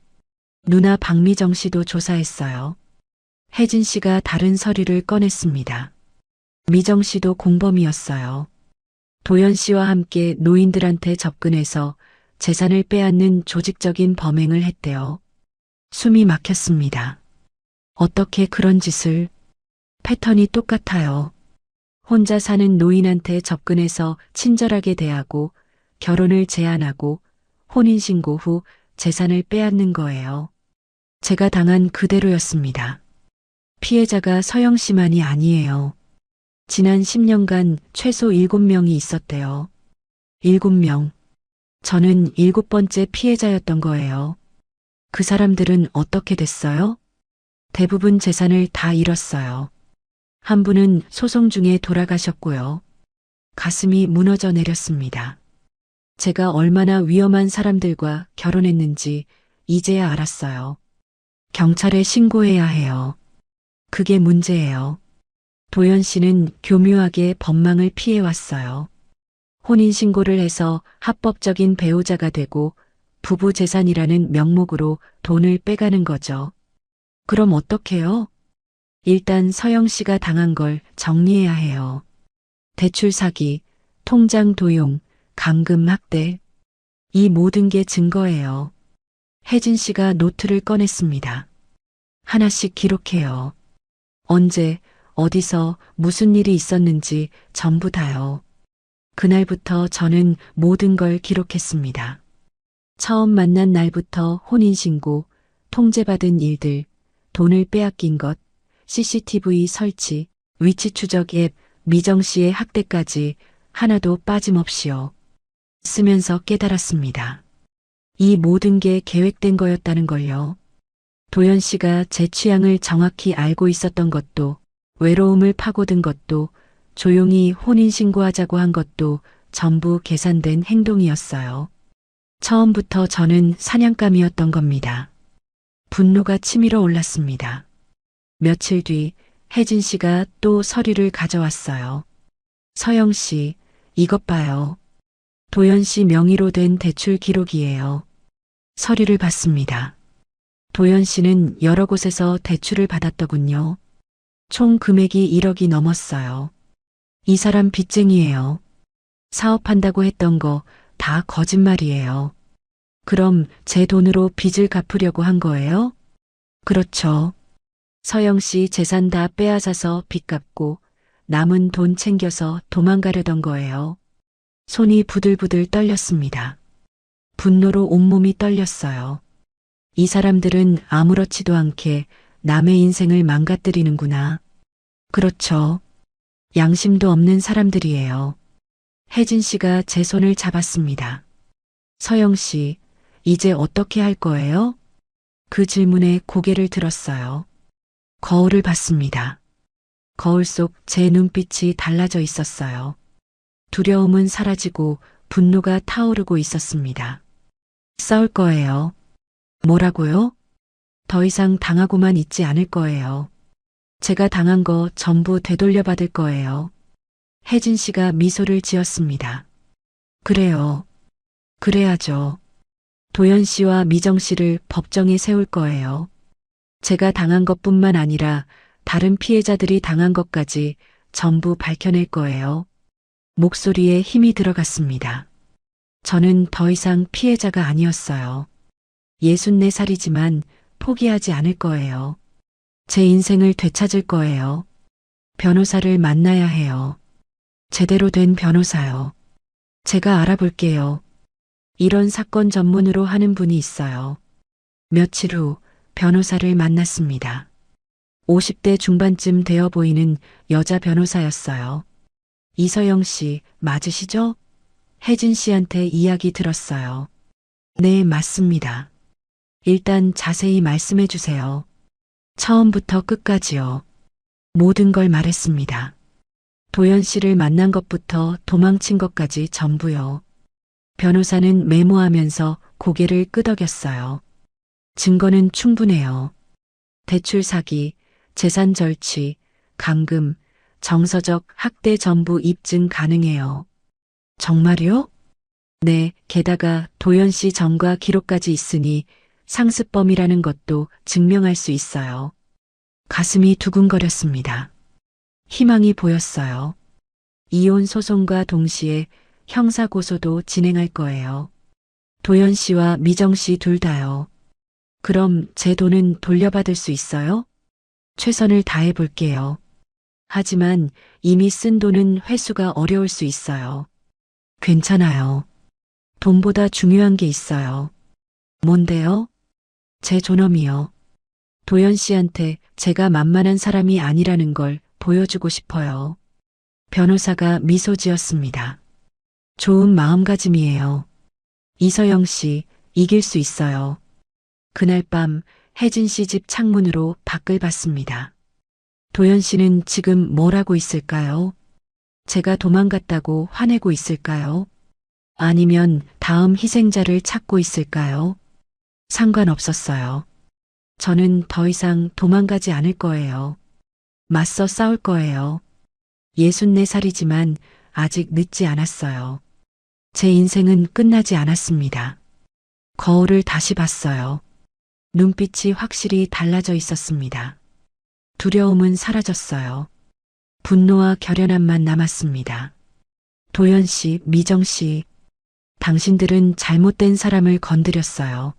누나 박미정 씨도 조사했어요. 혜진 씨가 다른 서류를 꺼냈습니다. 미정 씨도 공범이었어요. 도연 씨와 함께 노인들한테 접근해서 재산을 빼앗는 조직적인 범행을 했대요. 숨이 막혔습니다. 어떻게 그런 짓을? 패턴이 똑같아요. 혼자 사는 노인한테 접근해서 친절하게 대하고 결혼을 제안하고 혼인신고 후 재산을 빼앗는 거예요. 제가 당한 그대로였습니다. 피해자가 서영 씨만이 아니에요. 지난 10년간 최소 7명이 있었대요. 7명. 저는 7번째 피해자였던 거예요. 그 사람들은 어떻게 됐어요? 대부분 재산을 다 잃었어요. 한 분은 소송 중에 돌아가셨고요. 가슴이 무너져 내렸습니다. 제가 얼마나 위험한 사람들과 결혼했는지 이제야 알았어요. 경찰에 신고해야 해요. 그게 문제예요. 도연 씨는 교묘하게 법망을 피해왔어요. 혼인신고를 해서 합법적인 배우자가 되고 부부 재산이라는 명목으로 돈을 빼가는 거죠. 그럼 어떡해요? 일단 서영 씨가 당한 걸 정리해야 해요. 대출 사기, 통장 도용, 감금 학대. 이 모든 게 증거예요. 혜진 씨가 노트를 꺼냈습니다. 하나씩 기록해요. 언제, 어디서, 무슨 일이 있었는지 전부 다요. 그날부터 저는 모든 걸 기록했습니다. 처음 만난 날부터 혼인신고, 통제받은 일들, 돈을 빼앗긴 것, CCTV 설치, 위치 추적 앱, 미정 씨의 학대까지 하나도 빠짐없이요. 쓰면서 깨달았습니다. 이 모든 게 계획된 거였다는 걸요. 도연 씨가 제 취향을 정확히 알고 있었던 것도, 외로움을 파고든 것도, 조용히 혼인신고하자고 한 것도 전부 계산된 행동이었어요. 처음부터 저는 사냥감이었던 겁니다. 분노가 치밀어 올랐습니다. 며칠 뒤 혜진 씨가 또 서류를 가져왔어요. 서영 씨, 이것 봐요. 도연 씨 명의로 된 대출 기록이에요. 서류를 봤습니다. 도연 씨는 여러 곳에서 대출을 받았더군요. 총 금액이 1억이 넘었어요. 이 사람 빚쟁이에요. 사업한다고 했던 거 다 거짓말이에요. 그럼 제 돈으로 빚을 갚으려고 한 거예요? 그렇죠. 서영 씨 재산 다 빼앗아서 빚 갚고 남은 돈 챙겨서 도망가려던 거예요. 손이 부들부들 떨렸습니다. 분노로 온몸이 떨렸어요. 이 사람들은 아무렇지도 않게 남의 인생을 망가뜨리는구나. 그렇죠. 양심도 없는 사람들이에요. 혜진 씨가 제 손을 잡았습니다. 서영 씨, 이제 어떻게 할 거예요? 그 질문에 고개를 들었어요. 거울을 봤습니다. 거울 속 제 눈빛이 달라져 있었어요. 두려움은 사라지고 분노가 타오르고 있었습니다. 싸울 거예요. 뭐라고요? 더 이상 당하고만 있지 않을 거예요. 제가 당한 거 전부 되돌려받을 거예요. 혜진 씨가 미소를 지었습니다. 그래요. 그래야죠. 도연 씨와 미정 씨를 법정에 세울 거예요. 제가 당한 것뿐만 아니라 다른 피해자들이 당한 것까지 전부 밝혀낼 거예요. 목소리에 힘이 들어갔습니다. 저는 더 이상 피해자가 아니었어요. 64살이지만 포기하지 않을 거예요. 제 인생을 되찾을 거예요. 변호사를 만나야 해요. 제대로 된 변호사요. 제가 알아볼게요. 이런 사건 전문으로 하는 분이 있어요. 며칠 후 변호사를 만났습니다. 50대 중반쯤 되어 보이는 여자 변호사였어요. 이서영 씨 맞으시죠? 혜진 씨한테 이야기 들었어요. 네, 맞습니다. 일단 자세히 말씀해 주세요. 처음부터 끝까지요. 모든 걸 말했습니다. 도연 씨를 만난 것부터 도망친 것까지 전부요. 변호사는 메모하면서 고개를 끄덕였어요. 증거는 충분해요. 대출 사기, 재산 절취, 감금, 정서적 학대 전부 입증 가능해요. 정말요? 네, 게다가 도연 씨 전과 기록까지 있으니 상습범이라는 것도 증명할 수 있어요. 가슴이 두근거렸습니다. 희망이 보였어요. 이혼 소송과 동시에 형사 고소도 진행할 거예요. 도연 씨와 미정 씨 둘 다요. 그럼 제 돈은 돌려받을 수 있어요? 최선을 다해 볼게요. 하지만 이미 쓴 돈은 회수가 어려울 수 있어요. 괜찮아요. 돈보다 중요한 게 있어요. 뭔데요? 제 존엄이요. 도연 씨한테 제가 만만한 사람이 아니라는 걸 보여주고 싶어요. 변호사가 미소 지었습니다. 좋은 마음가짐이에요. 이서영 씨, 이길 수 있어요. 그날 밤 혜진 씨 집 창문으로 밖을 봤습니다. 도연 씨는 지금 뭘 하고 있을까요? 제가 도망갔다고 화내고 있을까요? 아니면 다음 희생자를 찾고 있을까요? 상관없었어요. 저는 더 이상 도망가지 않을 거예요. 맞서 싸울 거예요. 64살이지만 아직 늦지 않았어요. 제 인생은 끝나지 않았습니다. 거울을 다시 봤어요. 눈빛이 확실히 달라져 있었습니다. 두려움은 사라졌어요. 분노와 결연함만 남았습니다. 도연 씨, 미정 씨, 당신들은 잘못된 사람을 건드렸어요.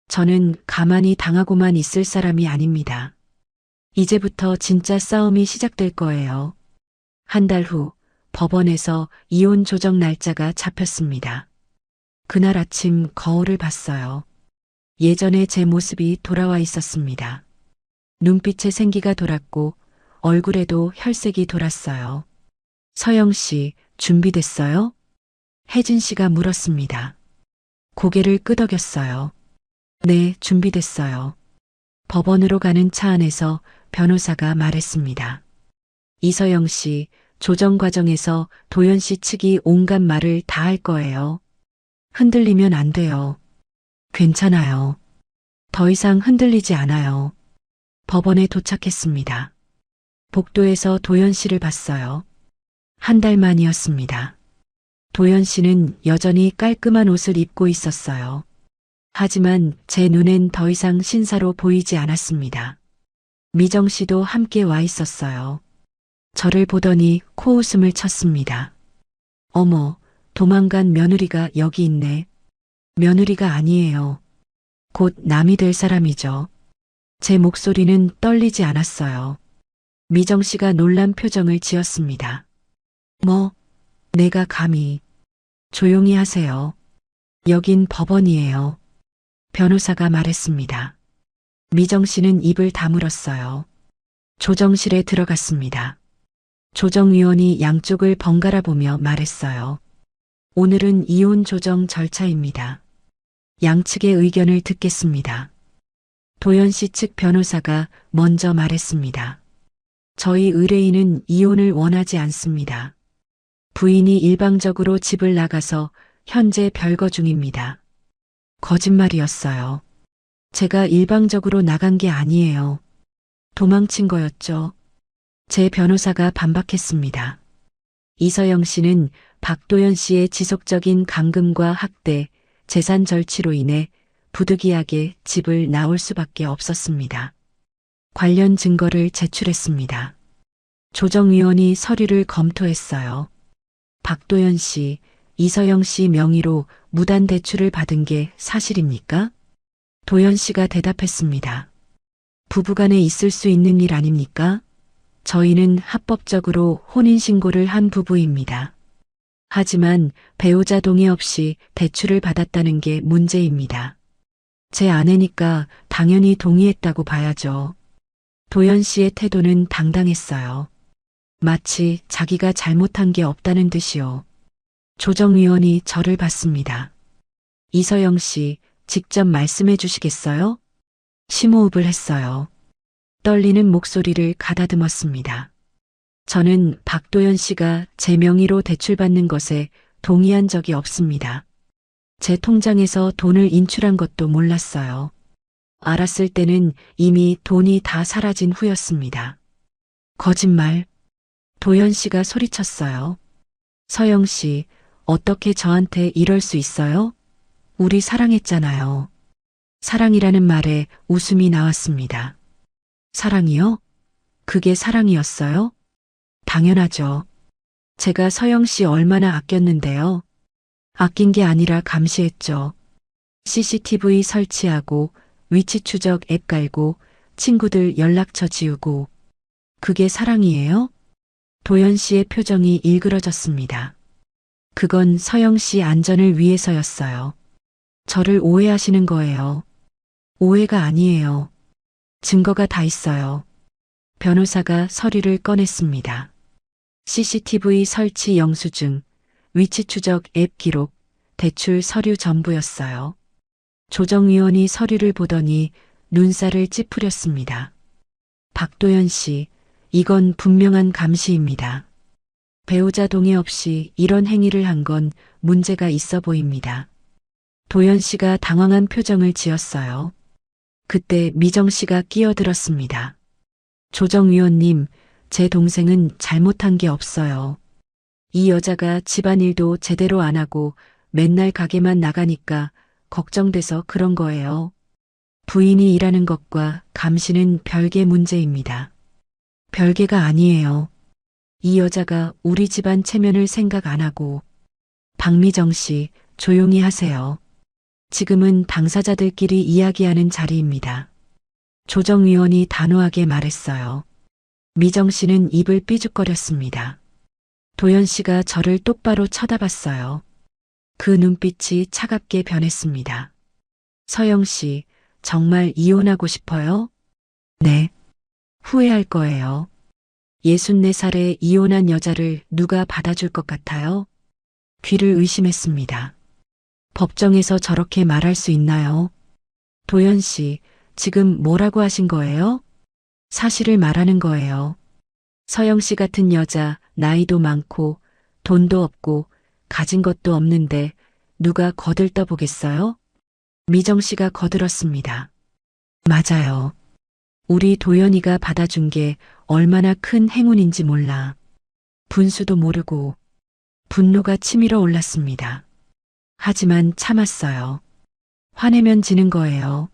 저는 가만히 당하고만 있을 사람이 아닙니다. 이제부터 진짜 싸움이 시작될 거예요. 한 달 후 법원에서 이혼 조정 날짜가 잡혔습니다. 그날 아침 거울을 봤어요. 예전의 제 모습이 돌아와 있었습니다. 눈빛에 생기가 돌았고 얼굴에도 혈색이 돌았어요. 서영 씨, 준비됐어요? 혜진 씨가 물었습니다. 고개를 끄덕였어요. 네, 준비됐어요. 법원으로 가는 차 안에서 변호사가 말했습니다. 이서영 씨, 조정 과정에서 도연 씨 측이 온갖 말을 다 할 거예요. 흔들리면 안 돼요. 괜찮아요. 더 이상 흔들리지 않아요. 법원에 도착했습니다. 복도에서 도연 씨를 봤어요. 한 달 만이었습니다. 도연 씨는 여전히 깔끔한 옷을 입고 있었어요. 하지만 제 눈엔 더 이상 신사로 보이지 않았습니다. 미정 씨도 함께 와 있었어요. 저를 보더니 코웃음을 쳤습니다. 어머, 도망간 며느리가 여기 있네. 며느리가 아니에요. 곧 남이 될 사람이죠. 제 목소리는 떨리지 않았어요. 미정 씨가 놀란 표정을 지었습니다. 뭐, 내가 감히. 조용히 하세요. 여긴 법원이에요. 변호사가 말했습니다. 미정 씨는 입을 다물었어요. 조정실에 들어갔습니다. 조정위원이 양쪽을 번갈아 보며 말했어요. 오늘은 이혼 조정 절차입니다. 양측의 의견을 듣겠습니다. 도연 씨 측 변호사가 먼저 말했습니다. 저희 의뢰인은 이혼을 원하지 않습니다. 부인이 일방적으로 집을 나가서 현재 별거 중입니다. 거짓말이었어요. 제가 일방적으로 나간 게 아니에요. 도망친 거였죠. 제 변호사가 반박했습니다. 이서영 씨는 박도연 씨의 지속적인 감금과 학대, 재산 절취로 인해 부득이하게 집을 나올 수밖에 없었습니다. 관련 증거를 제출했습니다. 조정위원이 서류를 검토했어요. 박도연 씨, 이서영 씨 명의로 무단 대출을 받은 게 사실입니까? 도연 씨가 대답했습니다. 부부간에 있을 수 있는 일 아닙니까? 저희는 합법적으로 혼인신고를 한 부부입니다. 하지만 배우자 동의 없이 대출을 받았다는 게 문제입니다. 제 아내니까 당연히 동의했다고 봐야죠. 도연 씨의 태도는 당당했어요. 마치 자기가 잘못한 게 없다는 듯이요. 조정위원이 저를 봤습니다. 이서영 씨, 직접 말씀해 주시겠어요? 심호흡을 했어요. 떨리는 목소리를 가다듬었습니다. 저는 박도연 씨가 제 명의로 대출받는 것에 동의한 적이 없습니다. 제 통장에서 돈을 인출한 것도 몰랐어요. 알았을 때는 이미 돈이 다 사라진 후였습니다. 거짓말. 도연 씨가 소리쳤어요. 서영 씨, 어떻게 저한테 이럴 수 있어요? 우리 사랑했잖아요. 사랑이라는 말에 웃음이 나왔습니다. 사랑이요? 그게 사랑이었어요? 당연하죠. 제가 서영 씨 얼마나 아꼈는데요. 아낀 게 아니라 감시했죠. CCTV 설치하고 위치 추적 앱 깔고 친구들 연락처 지우고. 그게 사랑이에요? 도연 씨의 표정이 일그러졌습니다. 그건 서영 씨 안전을 위해서였어요. 저를 오해하시는 거예요. 오해가 아니에요. 증거가 다 있어요. 변호사가 서류를 꺼냈습니다. CCTV 설치 영수증, 위치 추적 앱 기록, 대출 서류 전부였어요. 조정위원이 서류를 보더니 눈살을 찌푸렸습니다. 박도연 씨, 이건 분명한 감시입니다. 배우자 동의 없이 이런 행위를 한 건 문제가 있어 보입니다. 도연 씨가 당황한 표정을 지었어요. 그때 미정 씨가 끼어들었습니다. 조정위원님, 제 동생은 잘못한 게 없어요. 이 여자가 집안일도 제대로 안 하고 맨날 가게만 나가니까 걱정돼서 그런 거예요. 부인이 일하는 것과 감시는 별개 문제입니다. 별개가 아니에요. 이 여자가 우리 집안 체면을 생각 안 하고. 박미정 씨, 조용히 하세요. 지금은 당사자들끼리 이야기하는 자리입니다. 조정위원이 단호하게 말했어요. 미정 씨는 입을 삐죽거렸습니다. 도연 씨가 저를 똑바로 쳐다봤어요. 그 눈빛이 차갑게 변했습니다. 서영 씨, 정말 이혼하고 싶어요? 네. 후회할 거예요. 64살에 이혼한 여자를 누가 받아줄 것 같아요? 귀를 의심했습니다. 법정에서 저렇게 말할 수 있나요? 도연 씨, 지금 뭐라고 하신 거예요? 사실을 말하는 거예요. 서영 씨 같은 여자, 나이도 많고, 돈도 없고, 가진 것도 없는데, 누가 거들떠 보겠어요? 미정 씨가 거들었습니다. 맞아요. 우리 도연이가 받아준 게 얼마나 큰 행운인지 몰라. 분수도 모르고, 분노가 치밀어 올랐습니다. 하지만 참았어요. 화내면 지는 거예요.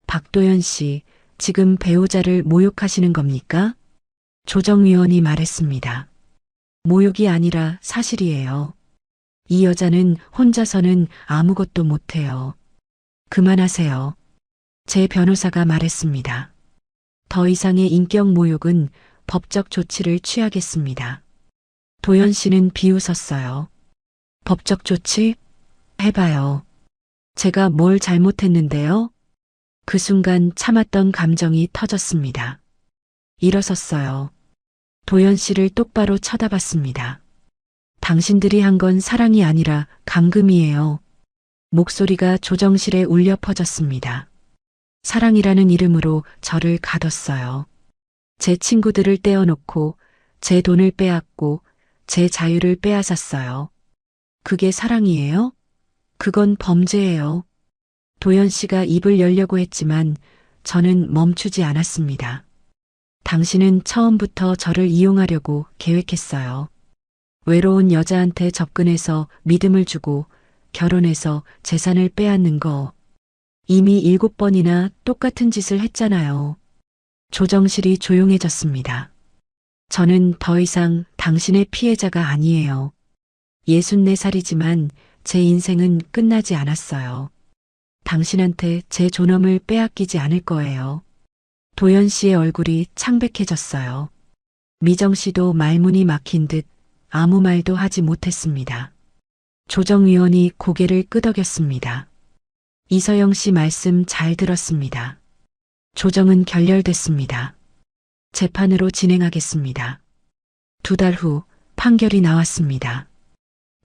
박도연 씨, 지금 배우자를 모욕하시는 겁니까? 조정위원이 말했습니다. 모욕이 아니라 사실이에요. 이 여자는 혼자서는 아무것도 못해요. 그만하세요. 제 변호사가 말했습니다. 더 이상의 인격 모욕은 법적 조치를 취하겠습니다. 도연 씨는 비웃었어요. 법적 조치? 해봐요. 제가 뭘 잘못했는데요? 그 순간 참았던 감정이 터졌습니다. 일어섰어요. 도연 씨를 똑바로 쳐다봤습니다. 당신들이 한 건 사랑이 아니라 감금이에요. 목소리가 조정실에 울려 퍼졌습니다. 사랑이라는 이름으로 저를 가뒀어요. 제 친구들을 떼어놓고 제 돈을 빼앗고 제 자유를 빼앗았어요. 그게 사랑이에요? 그건 범죄예요. 도연 씨가 입을 열려고 했지만 저는 멈추지 않았습니다. 당신은 처음부터 저를 이용하려고 계획했어요. 외로운 여자한테 접근해서 믿음을 주고 결혼해서 재산을 빼앗는 거. 이미 7번이나 똑같은 짓을 했잖아요. 조정실이 조용해졌습니다. 저는 더 이상 당신의 피해자가 아니에요. 64살이지만 제 인생은 끝나지 않았어요. 당신한테 제 존엄을 빼앗기지 않을 거예요. 도연 씨의 얼굴이 창백해졌어요. 미정 씨도 말문이 막힌 듯 아무 말도 하지 못했습니다. 조정위원이 고개를 끄덕였습니다. 이서영 씨 말씀 잘 들었습니다. 조정은 결렬됐습니다. 재판으로 진행하겠습니다. 2달 후 판결이 나왔습니다.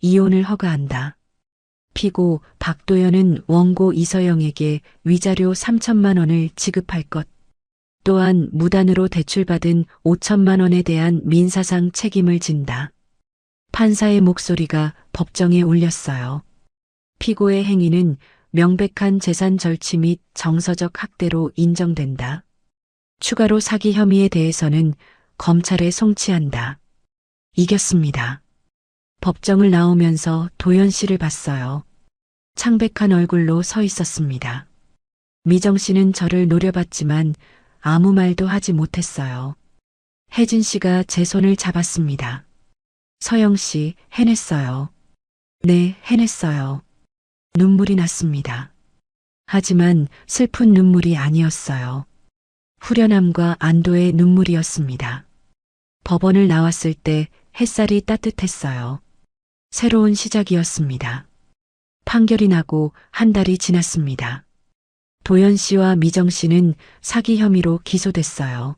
이혼을 허가한다. 피고 박도연은 원고 이서영에게 위자료 3천만 원을 지급할 것, 또한 무단으로 대출받은 5천만 원에 대한 민사상 책임을 진다. 판사의 목소리가 법정에 울렸어요. 피고의 행위는 명백한 재산 절취 및 정서적 학대로 인정된다. 추가로 사기 혐의에 대해서는 검찰에 송치한다. 이겼습니다. 법정을 나오면서 도연 씨를 봤어요. 창백한 얼굴로 서 있었습니다. 미정 씨는 저를 노려봤지만 아무 말도 하지 못했어요. 혜진 씨가 제 손을 잡았습니다. 서영 씨, 해냈어요. 네, 해냈어요. 눈물이 났습니다. 하지만 슬픈 눈물이 아니었어요. 후련함과 안도의 눈물이었습니다. 법원을 나왔을 때 햇살이 따뜻했어요. 새로운 시작이었습니다. 판결이 나고 한 달이 지났습니다. 도연 씨와 미정 씨는 사기 혐의로 기소됐어요.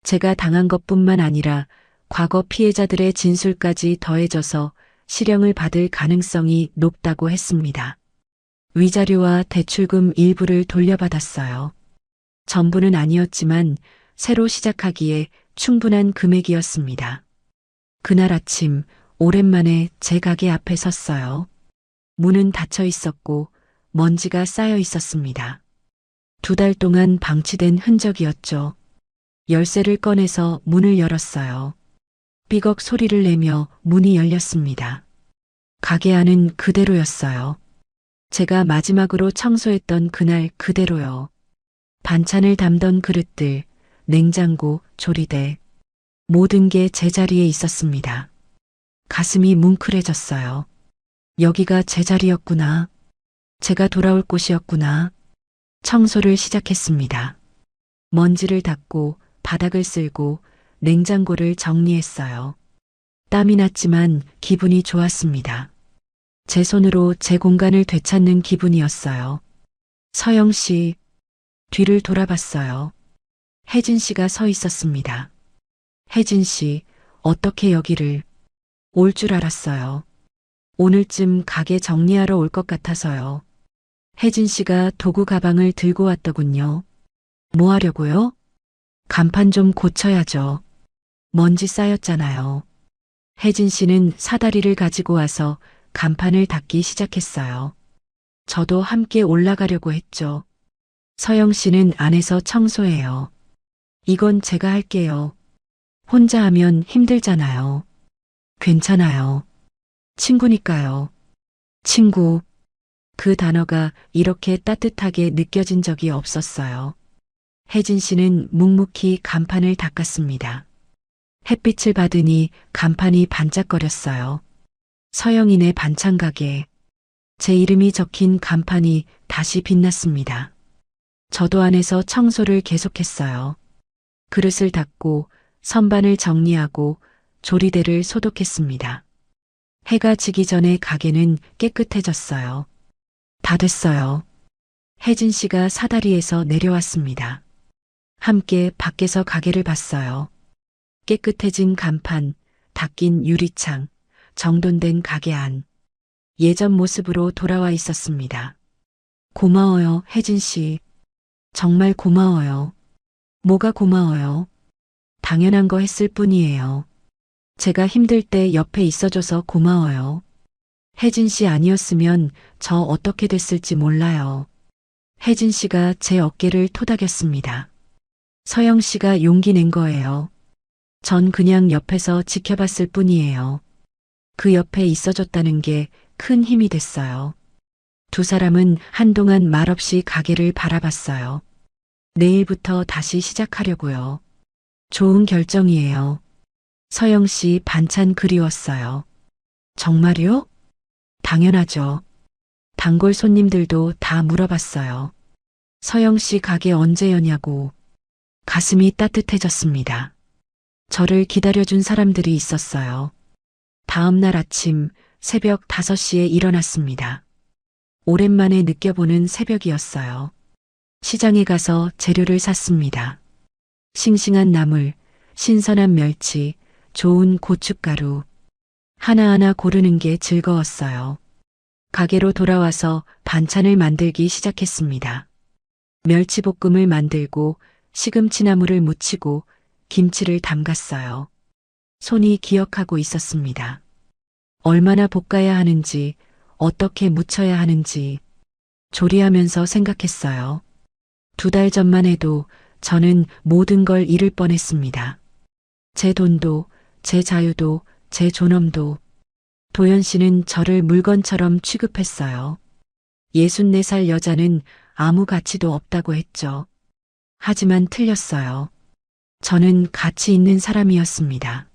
제가 당한 것뿐만 아니라 과거 피해자들의 진술까지 더해져서 실형을 받을 가능성이 높다고 했습니다. 위자료와 대출금 일부를 돌려받았어요. 전부는 아니었지만 새로 시작하기에 충분한 금액이었습니다. 그날 아침 오랜만에 제 가게 앞에 섰어요. 문은 닫혀 있었고 먼지가 쌓여 있었습니다. 2달 동안 방치된 흔적이었죠. 열쇠를 꺼내서 문을 열었어요. 삐걱 소리를 내며 문이 열렸습니다. 가게 안은 그대로였어요. 제가 마지막으로 청소했던 그날 그대로요. 반찬을 담던 그릇들, 냉장고, 조리대, 모든 게 제자리에 있었습니다. 가슴이 뭉클해졌어요. 여기가 제 자리였구나. 제가 돌아올 곳이었구나. 청소를 시작했습니다. 먼지를 닦고 바닥을 쓸고 냉장고를 정리했어요. 땀이 났지만 기분이 좋았습니다. 제 손으로 제 공간을 되찾는 기분이었어요. 서영 씨, 뒤를 돌아봤어요. 혜진 씨가 서 있었습니다. 혜진 씨, 어떻게 여기를? 올 줄 알았어요. 오늘쯤 가게 정리하러 올 것 같아서요. 혜진 씨가 도구 가방을 들고 왔더군요. 뭐 하려고요? 간판 좀 고쳐야죠. 먼지 쌓였잖아요. 혜진 씨는 사다리를 가지고 와서 간판을 닦기 시작했어요. 저도 함께 올라가려고 했죠. 서영 씨는 안에서 청소해요. 이건 제가 할게요. 혼자 하면 힘들잖아요. 괜찮아요. 친구니까요. 친구. 그 단어가 이렇게 따뜻하게 느껴진 적이 없었어요. 혜진 씨는 묵묵히 간판을 닦았습니다. 햇빛을 받으니 간판이 반짝거렸어요. 서영인의 반찬가게. 제 이름이 적힌 간판이 다시 빛났습니다. 저도 안에서 청소를 계속했어요. 그릇을 닦고 선반을 정리하고 조리대를 소독했습니다. 해가 지기 전에 가게는 깨끗해졌어요. 다 됐어요. 혜진 씨가 사다리에서 내려왔습니다. 함께 밖에서 가게를 봤어요. 깨끗해진 간판, 닦인 유리창, 정돈된 가게 안. 예전 모습으로 돌아와 있었습니다. 고마워요, 혜진 씨. 정말 고마워요. 뭐가 고마워요? 당연한 거 했을 뿐이에요. 제가 힘들 때 옆에 있어줘서 고마워요. 혜진 씨 아니었으면 저 어떻게 됐을지 몰라요. 혜진 씨가 제 어깨를 토닥였습니다. 서영 씨가 용기 낸 거예요. 전 그냥 옆에서 지켜봤을 뿐이에요. 그 옆에 있어줬다는 게 큰 힘이 됐어요. 두 사람은 한동안 말없이 가게를 바라봤어요. 내일부터 다시 시작하려고요. 좋은 결정이에요. 서영 씨 반찬 그리웠어요. 정말요? 당연하죠. 단골 손님들도 다 물어봤어요. 서영 씨 가게 언제 여냐고. 가슴이 따뜻해졌습니다. 저를 기다려준 사람들이 있었어요. 다음 날 아침 새벽 5시에 일어났습니다. 오랜만에 느껴보는 새벽이었어요. 시장에 가서 재료를 샀습니다. 싱싱한 나물, 신선한 멸치, 좋은 고춧가루. 하나하나 고르는 게 즐거웠어요. 가게로 돌아와서 반찬을 만들기 시작했습니다. 멸치볶음을 만들고 시금치나물을 무치고 김치를 담갔어요. 손이 기억하고 있었습니다. 얼마나 볶아야 하는지, 어떻게 무쳐야 하는지 조리하면서 생각했어요. 2달 전만 해도 저는 모든 걸 잃을 뻔했습니다. 제 돈도, 제 자유도, 제 존엄도. 도연 씨는 저를 물건처럼 취급했어요. 64살 여자는 아무 가치도 없다고 했죠. 하지만 틀렸어요. 저는 가치 있는 사람이었습니다.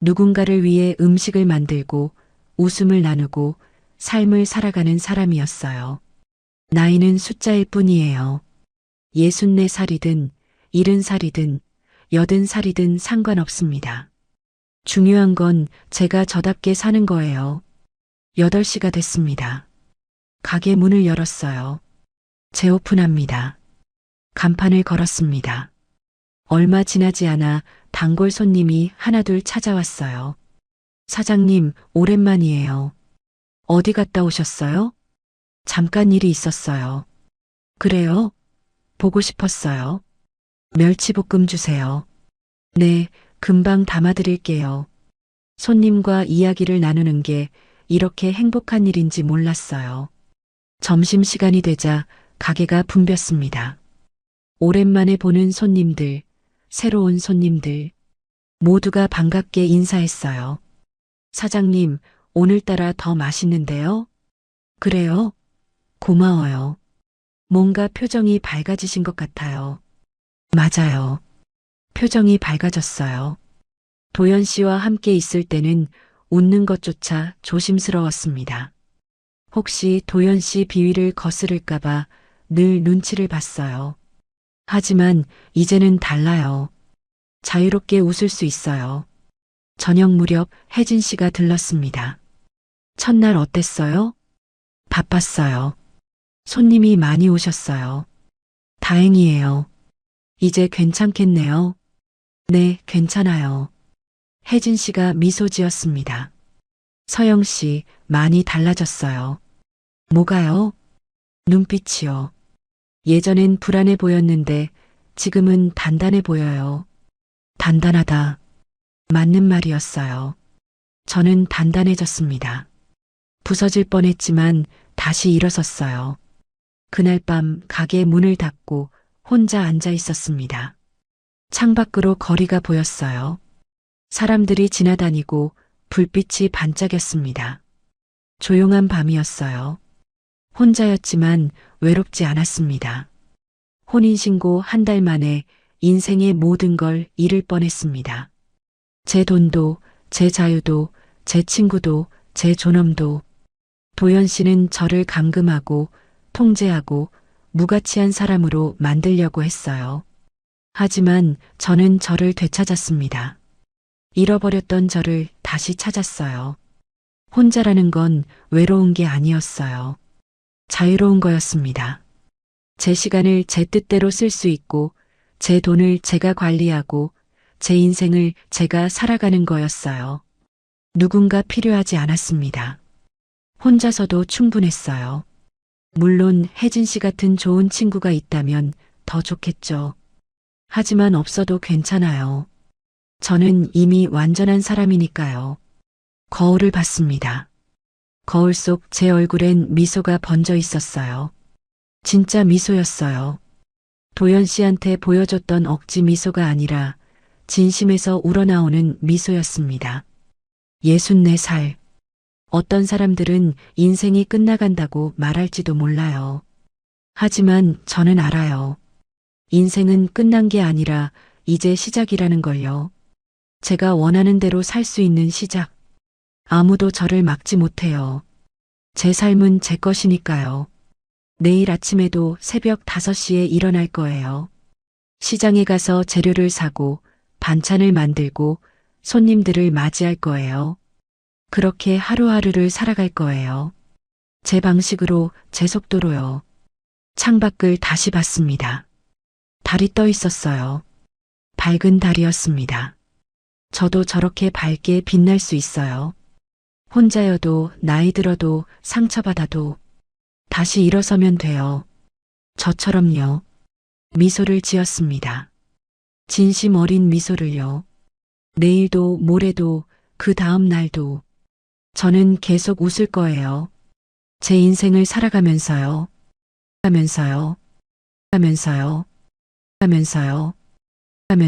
누군가를 위해 음식을 만들고 웃음을 나누고 삶을 살아가는 사람이었어요. 나이는 숫자일 뿐이에요. 64살이든 70살이든 80살이든 상관없습니다. 중요한 건 제가 저답게 사는 거예요. 8시가 됐습니다. 가게 문을 열었어요. 재오픈합니다. 간판을 걸었습니다. 얼마 지나지 않아 단골 손님이 하나둘 찾아왔어요. 사장님, 오랜만이에요. 어디 갔다 오셨어요? 잠깐 일이 있었어요. 그래요? 보고 싶었어요. 멸치볶음 주세요. 네, 금방 담아드릴게요. 손님과 이야기를 나누는 게 이렇게 행복한 일인지 몰랐어요. 점심시간이 되자 가게가 붐볐습니다. 오랜만에 보는 손님들, 새로운 손님들, 모두가 반갑게 인사했어요. 사장님, 오늘따라 더 맛있는데요? 그래요? 고마워요. 뭔가 표정이 밝아지신 것 같아요. 맞아요. 표정이 밝아졌어요. 도연 씨와 함께 있을 때는 웃는 것조차 조심스러웠습니다. 혹시 도연 씨 비위를 거스를까봐 늘 눈치를 봤어요. 하지만 이제는 달라요. 자유롭게 웃을 수 있어요. 저녁 무렵 혜진 씨가 들렀습니다. 첫날 어땠어요? 바빴어요. 손님이 많이 오셨어요. 다행이에요. 이제 괜찮겠네요. 네, 괜찮아요. 혜진 씨가 미소 지었습니다. 서영 씨, 많이 달라졌어요. 뭐가요? 눈빛이요. 예전엔 불안해 보였는데 지금은 단단해 보여요. 단단하다. 맞는 말이었어요. 저는 단단해졌습니다. 부서질 뻔했지만 다시 일어섰어요. 그날 밤 가게 문을 닫고 혼자 앉아 있었습니다. 창밖으로 거리가 보였어요. 사람들이 지나다니고 불빛이 반짝였습니다. 조용한 밤이었어요. 혼자였지만 외롭지 않았습니다. 혼인신고 1달 만에 인생의 모든 걸 잃을 뻔했습니다. 제 돈도, 제 자유도, 제 친구도, 제 존엄도. 도연 씨는 저를 감금하고 통제하고 무가치한 사람으로 만들려고 했어요. 하지만 저는 저를 되찾았습니다. 잃어버렸던 저를 다시 찾았어요. 혼자라는 건 외로운 게 아니었어요. 자유로운 거였습니다. 제 시간을 제 뜻대로 쓸 수 있고, 제 돈을 제가 관리하고, 제 인생을 제가 살아가는 거였어요. 누군가 필요하지 않았습니다. 혼자서도 충분했어요. 물론 혜진 씨 같은 좋은 친구가 있다면 더 좋겠죠. 하지만 없어도 괜찮아요. 저는 이미 완전한 사람이니까요. 거울을 봤습니다. 거울 속 제 얼굴엔 미소가 번져 있었어요. 진짜 미소였어요. 도연 씨한테 보여줬던 억지 미소가 아니라 진심에서 우러나오는 미소였습니다. 64살. 어떤 사람들은 인생이 끝나간다고 말할지도 몰라요. 하지만 저는 알아요. 인생은 끝난 게 아니라 이제 시작이라는 걸요. 제가 원하는 대로 살 수 있는 시작. 아무도 저를 막지 못해요. 제 삶은 제 것이니까요. 내일 아침에도 새벽 5시에 일어날 거예요. 시장에 가서 재료를 사고 반찬을 만들고 손님들을 맞이할 거예요. 그렇게 하루하루를 살아갈 거예요. 제 방식으로, 제 속도로요. 창밖을 다시 봤습니다. 달이 떠 있었어요. 밝은 달이었습니다. 저도 저렇게 밝게 빛날 수 있어요. 혼자여도, 나이 들어도, 상처받아도 다시 일어서면 돼요. 저처럼요. 미소를 지었습니다. 진심 어린 미소를요. 내일도, 모레도, 그 다음 날도 저는 계속 웃을 거예요. 제 인생을 살아가면서요. 가면서요. 가면서요. 가면서요.